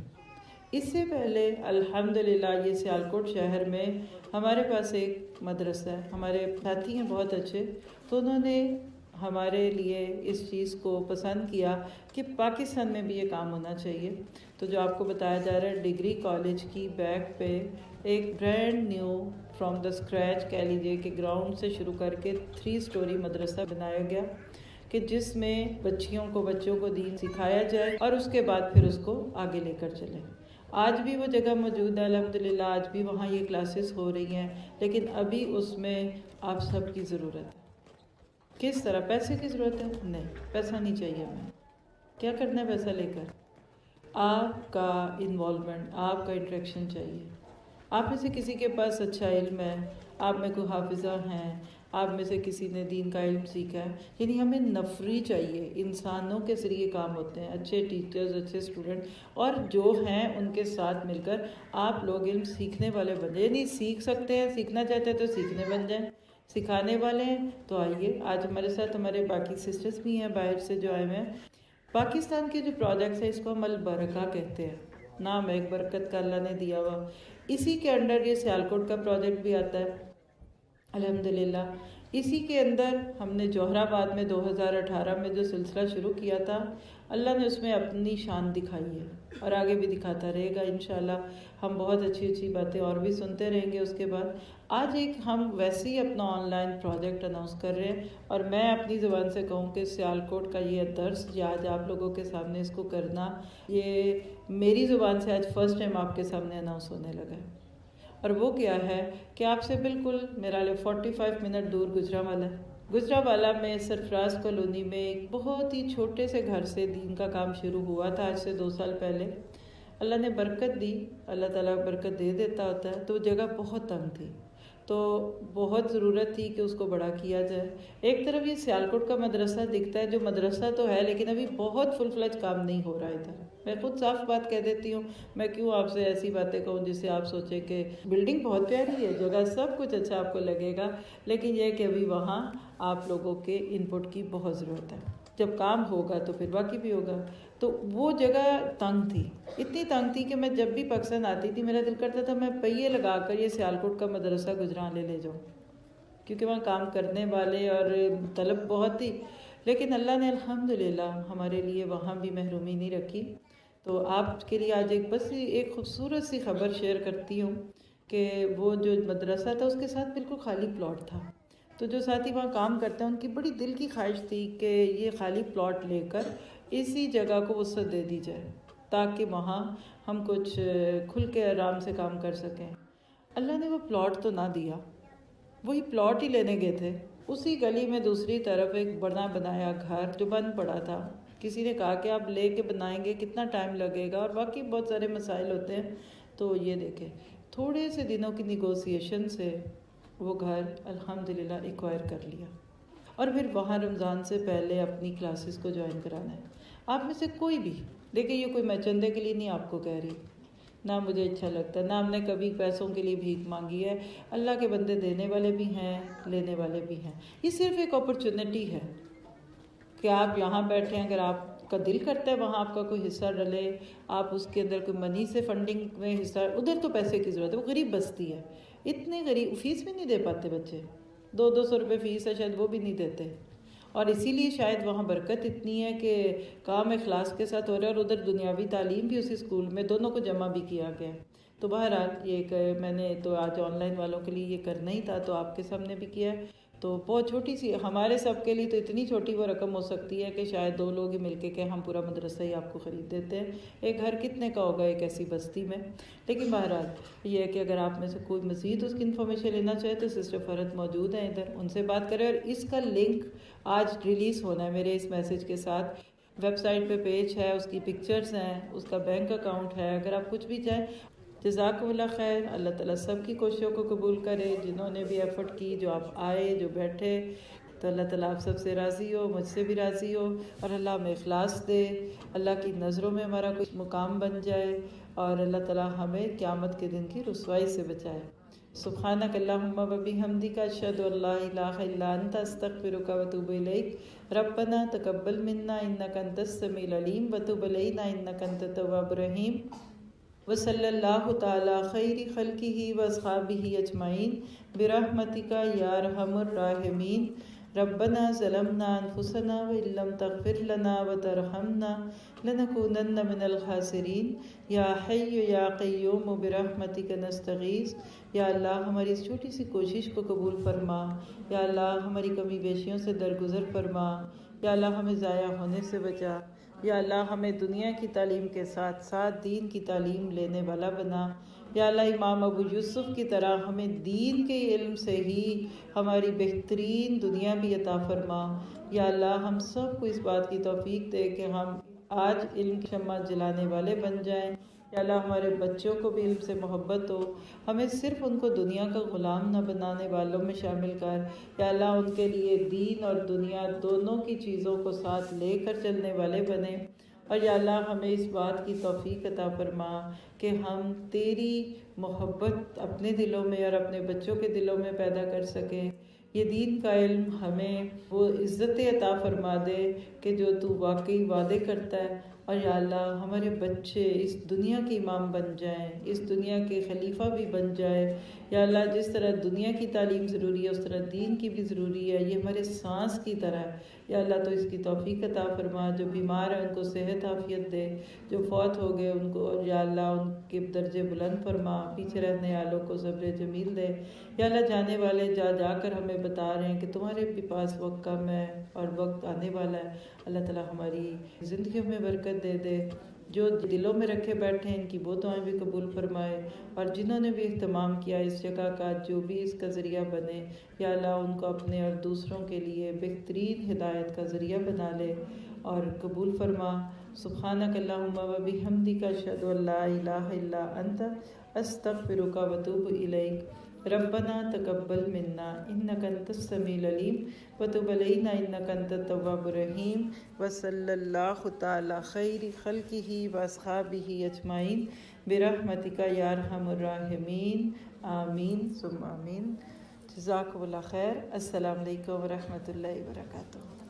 اس سے پہلے الحمدللہ یہ سیالکوٹ شہر میں ہمارے پاس ایک مدرسہ ہے، ہمارے ساتھی ہیں بہت اچھے، تو انہوں نے ہمارے لیے اس چیز کو پسند کیا کہ پاکستان میں بھی یہ کام ہونا چاہیے. تو جو آپ کو بتایا جا رہا ہے ڈگری کالج کی بیک پہ ایک brand new from the scratch کہہ لیجیے کہ گراؤنڈ سے شروع کر کے 3 اسٹوری مدرسہ بنایا گیا. کہ جس میں بچوں کو دین سکھایا جائے اور اس کے بعد پھر اس کو آگے لے کر چلیں۔ آج بھی وہ جگہ موجود ہے الحمدللہ، آج بھی وہاں یہ کلاسز ہو رہی ہیں، لیکن ابھی اس میں آپ سب کی ضرورت ہے۔ کس طرح؟ پیسے کی ضرورت ہے؟ نہیں، پیسہ نہیں چاہیے ہمیں۔ کیا کرنا ہے پیسہ لے کر؟ آپ کا انوالومنٹ، آپ کا انٹریکشن چاہیے۔ آپ میں سے کسی کے پاس اچھا علم ہے، آپ میں کوئی حافظہ ہیں، آپ میں سے کسی نے دین کا علم سیکھا ہے، یعنی ہمیں نفری چاہیے۔ انسانوں کے ذریعے کام ہوتے ہیں، اچھے ٹیچرز، اچھے اسٹوڈنٹ، اور جو ہیں ان کے ساتھ مل کر آپ لوگ علم سیکھنے والے بن جائیں، یعنی سیکھ سکتے ہیں، سیکھنا چاہتے ہیں تو سیکھنے بن جائیں، سکھانے والے ہیں تو آئیے۔ آج ہمارے ساتھ ہمارے باقی سسٹرز بھی ہیں باہر سے جو آئے ہوئے ہیں۔ پاکستان کے جو پروجیکٹس ہیں اس کو ہم البرکہ کہتے ہیں، نام ایک برکت کا اللہ نے دیا ہوا۔ اسی کے انڈر یہ سیالکوٹ کا پروجیکٹ بھی آتا ہے الحمدللہ۔ اسی کے اندر ہم نے جوہر آباد میں 2018 میں جو سلسلہ شروع کیا تھا، اللہ نے اس میں اپنی شان دکھائی ہے اور آگے بھی دکھاتا رہے گا انشاءاللہ۔ ہم بہت اچھی اچھی باتیں اور بھی سنتے رہیں گے اس کے بعد۔ آج ایک ہم ویسے ہی اپنا آن لائن پروجیکٹ اناؤنس کر رہے ہیں، اور میں اپنی زبان سے کہوں کہ سیالکوٹ کا یہ درس یا آج آپ لوگوں کے سامنے اس کو کرنا، یہ میری زبان سے آج فرسٹ ٹائم آپ کے سامنے اناؤنس ہونے لگا ہے۔ اور وہ کیا ہے کہ آپ سے بالکل میرا 45 منٹ دور گجرانوالہ ہے۔ گجرانوالہ میں سرفراز کالونی میں ایک بہت ہی چھوٹے سے گھر سے دین کا کام شروع ہوا تھا آج سے 2 سال پہلے۔ اللہ نے برکت دی، اللہ تعالیٰ برکت دے دیتا ہوتا ہے، تو وہ جگہ بہت تنگ تھی، تو بہت ضرورت تھی کہ اس کو بڑا کیا جائے۔ ایک طرف یہ سیالکوٹ کا مدرسہ دکھتا ہے، جو مدرسہ تو ہے لیکن ابھی بہت فل فلج کام نہیں ہو رہا ادھر۔ میں خود صاف بات کہہ دیتی ہوں، میں کیوں آپ سے ایسی باتیں کہوں جس سے آپ سوچیں کہ بلڈنگ بہت پیاری ہے، جگہ سب کچھ اچھا آپ کو لگے گا، لیکن یہ کہ ابھی وہاں آپ لوگوں کے انپٹ کی بہت ضرورت ہے۔ جب کام ہوگا تو پھر باقی بھی ہوگا۔ تو وہ جگہ تنگ تھی، اتنی تنگ تھی کہ میں جب بھی پاکستان آتی تھی میرا دل کرتا تھا میں پہیے لگا کر یہ سیالکوٹ کا مدرسہ گجران لے جاؤں، کیونکہ وہاں کام کرنے والے اور طلب بہت تھی، لیکن اللہ نے الحمدللہ ہمارے لیے وہاں بھی محرومی نہیں رکھی۔ تو آپ کے لیے آج ایک خوبصورت سی خبر شیئر کرتی ہوں کہ وہ جو مدرسہ تھا اس کے ساتھ بالکل خالی پلاٹ تھا، تو جو ساتھی وہاں کام کرتے ہیں ان کی بڑی دل کی خواہش تھی کہ یہ خالی پلاٹ لے کر اسی جگہ کو وسعت دے دی جائے تاکہ وہاں ہم کچھ کھل کے آرام سے کام کر سکیں۔ اللہ نے وہ پلاٹ تو نہ دیا، وہی پلاٹ ہی لینے گئے تھے، اسی گلی میں دوسری طرف ایک بڑا بنایا گھر جو بند پڑا تھا۔ کسی نے کہا کہ آپ لے کے بنائیں گے کتنا ٹائم لگے گا، اور باقی بہت سارے مسائل ہوتے ہیں۔ تو یہ دیکھیں تھوڑے سے دنوں کی نیگوسیشن سے وہ گھر الحمدللہ ایکوائر کر لیا، اور پھر وہاں رمضان سے پہلے اپنی کلاسز کو جوائن کرانا ہے۔ آپ میں سے کوئی بھی دیکھیں، یہ کوئی میں چندے کے لیے نہیں آپ کو کہہ رہی، نہ مجھے اچھا لگتا، نہ ہم نے کبھی پیسوں کے لیے بھیک مانگی ہے۔ اللہ کے بندے دینے والے بھی ہیں، لینے والے بھی ہیں۔ یہ صرف ایک اپرچونٹی ہے کہ آپ یہاں بیٹھے ہیں، اگر آپ کا دل کرتا ہے وہاں آپ کا کوئی حصہ ڈلے، آپ اس کے اندر کوئی منی سے فنڈنگ میں حصہ، ادھر تو پیسے کی ضرورت ہے، وہ غریب بستی ہے، اتنے غریب، فیس بھی نہیں دے پاتے بچے، 200 روپے فیس ہے شاید وہ بھی نہیں دیتے، اور اسی لیے شاید وہاں برکت اتنی ہے کہ کام اخلاص کے ساتھ ہو رہا ہے، اور ادھر دنیاوی تعلیم بھی اسی اسکول میں دونوں کو جمع بھی کیا گیا۔ تو بہرحال یہ کہ میں نے تو آج آن لائن والوں کے لیے یہ کرنا ہی تھا، تو آپ کے سامنے بھی کیا ہے۔ تو بہت چھوٹی سی، ہمارے سب کے لیے تو اتنی چھوٹی وہ رقم ہو سکتی ہے کہ شاید 2 لوگ ہی مل کے کہ ہم پورا مدرسہ ہی آپ کو خرید دیتے ہیں۔ ایک گھر کتنے کا ہوگا ایک ایسی بستی میں؟ لیکن بہرحال یہ ہے کہ اگر آپ میں سے کوئی مزید اس کی انفارمیشن لینا چاہے تو سسٹر فرحت موجود ہیں ادھر، ان سے بات کریں، اور اس کا لنک آج ریلیز ہونا ہے میرے اس میسیج کے ساتھ۔ ویب سائٹ پہ پیج ہے، اس کی پکچرز ہیں، اس کا بینک اکاؤنٹ ہے، اگر آپ کچھ بھی چاہیں۔ جزاکم اللہ خیر، اللہ تعالیٰ سب کی کوششوں کو قبول کرے، جنہوں نے بھی ایفرٹ کی، جو آپ آئے، جو بیٹھے، تو اللہ تعالیٰ آپ سب سے راضی ہو، مجھ سے بھی راضی ہو، اور اللہ ہمیں اخلاص دے، اللہ کی نظروں میں ہمارا کچھ مقام بن جائے، اور اللہ تعالیٰ ہمیں قیامت کے دن کی رسوائی سے بچائے۔ سبحانک اللہم و بحمدک، اشہد ان لا الہ الا انت، استغفرک و اتوب الیک۔ ربنا تقبل منا انک انت السمیع العلیم وتب علینا انک انت التواب الرحیم، وصلی اللہ تعالی خیر خلقہ واصحابہ اجمعین برحمتک یا ارحم الراحمین۔ ربنا ظلمنا انفسنا وان لم تغفر لنا وترحمنا لنکونن من الخاسرین۔ یا حی یا قیوم برحمتک نستغیث۔ یا اللہ ہماری اس چھوٹی سی کوشش کو قبول فرما، یا اللہ ہماری کمی بیشیوں سے درگزر فرما، یا اللہ ہمیں ضائع ہونے سے بچا، یا اللہ ہمیں دنیا کی تعلیم کے ساتھ ساتھ دین کی تعلیم لینے والا بنا، یا اللہ امام ابو یوسف کی طرح ہمیں دین کے علم سے ہی ہماری بہترین دنیا بھی عطا فرما، یا اللہ ہم سب کو اس بات کی توفیق دے کہ ہم آج علم کی شمع جلانے والے بن جائیں، یا اللہ ہمارے بچوں کو بھی علم سے محبت ہو، ہمیں صرف ان کو دنیا کا غلام نہ بنانے والوں میں شامل کر، یا اللہ ان کے لیے دین اور دنیا دونوں کی چیزوں کو ساتھ لے کر چلنے والے بنے، اور یا اللہ ہمیں اس بات کی توفیق عطا فرما کہ ہم تیری محبت اپنے دلوں میں اور اپنے بچوں کے دلوں میں پیدا کر سکیں، یہ دین کا علم ہمیں وہ عزت عطا فرما دے کہ جو تو واقعی وعدے کرتا ہے، اور یا اللہ ہمارے بچے اس دنیا کے امام بن جائیں، اس دنیا کے خلیفہ بھی بن جائے، یا اللہ جس طرح دنیا کی تعلیم ضروری ہے اس طرح دین کی بھی ضروری ہے، یہ ہمارے سانس کی طرح ہے، یا اللہ تو اس کی توفیق عطا فرما، جو بیمار ہیں ان کو صحت عافیت دے، جو فوت ہو گئے ان کو، اور یا اللہ ان کے درجے بلند فرما، پیچھے رہنے والوں کو صبر جمیل دے، یا اللہ جانے والے جا جا کر ہمیں بتا رہے ہیں کہ تمہارے بھی پاس وقت کم ہے اور وقت آنے والا ہے، اللہ تعالیٰ ہماری زندگیوں میں برکت دے دے، جو دلوں میں رکھے بیٹھے ہیں ان کی وہ دعائیں بھی قبول فرمائے، اور جنہوں نے بھی اہتمام کیا اس جگہ کا، جو بھی اس کا ذریعہ بنے، یا اللہ ان کو اپنے اور دوسروں کے لیے بہترین ہدایت کا ذریعہ بنا لے اور قبول فرما۔ سبحانک اللہم و بحمدک اشہد ان لا الہ الا انت استغفرک و اتوب الیک، ربنا تقبل منا انک انت السمیع العلیم وتب علینا انک انت التواب الرحیم، وصلی اللہ تعالی خیر خلقہ واصحابہ اجمعین برحمتک یا ارحم الراحمین، آمین ثم آمین۔ جزاکم اللہ خیر۔ السلام علیکم ورحمۃ اللہ وبرکاتہ۔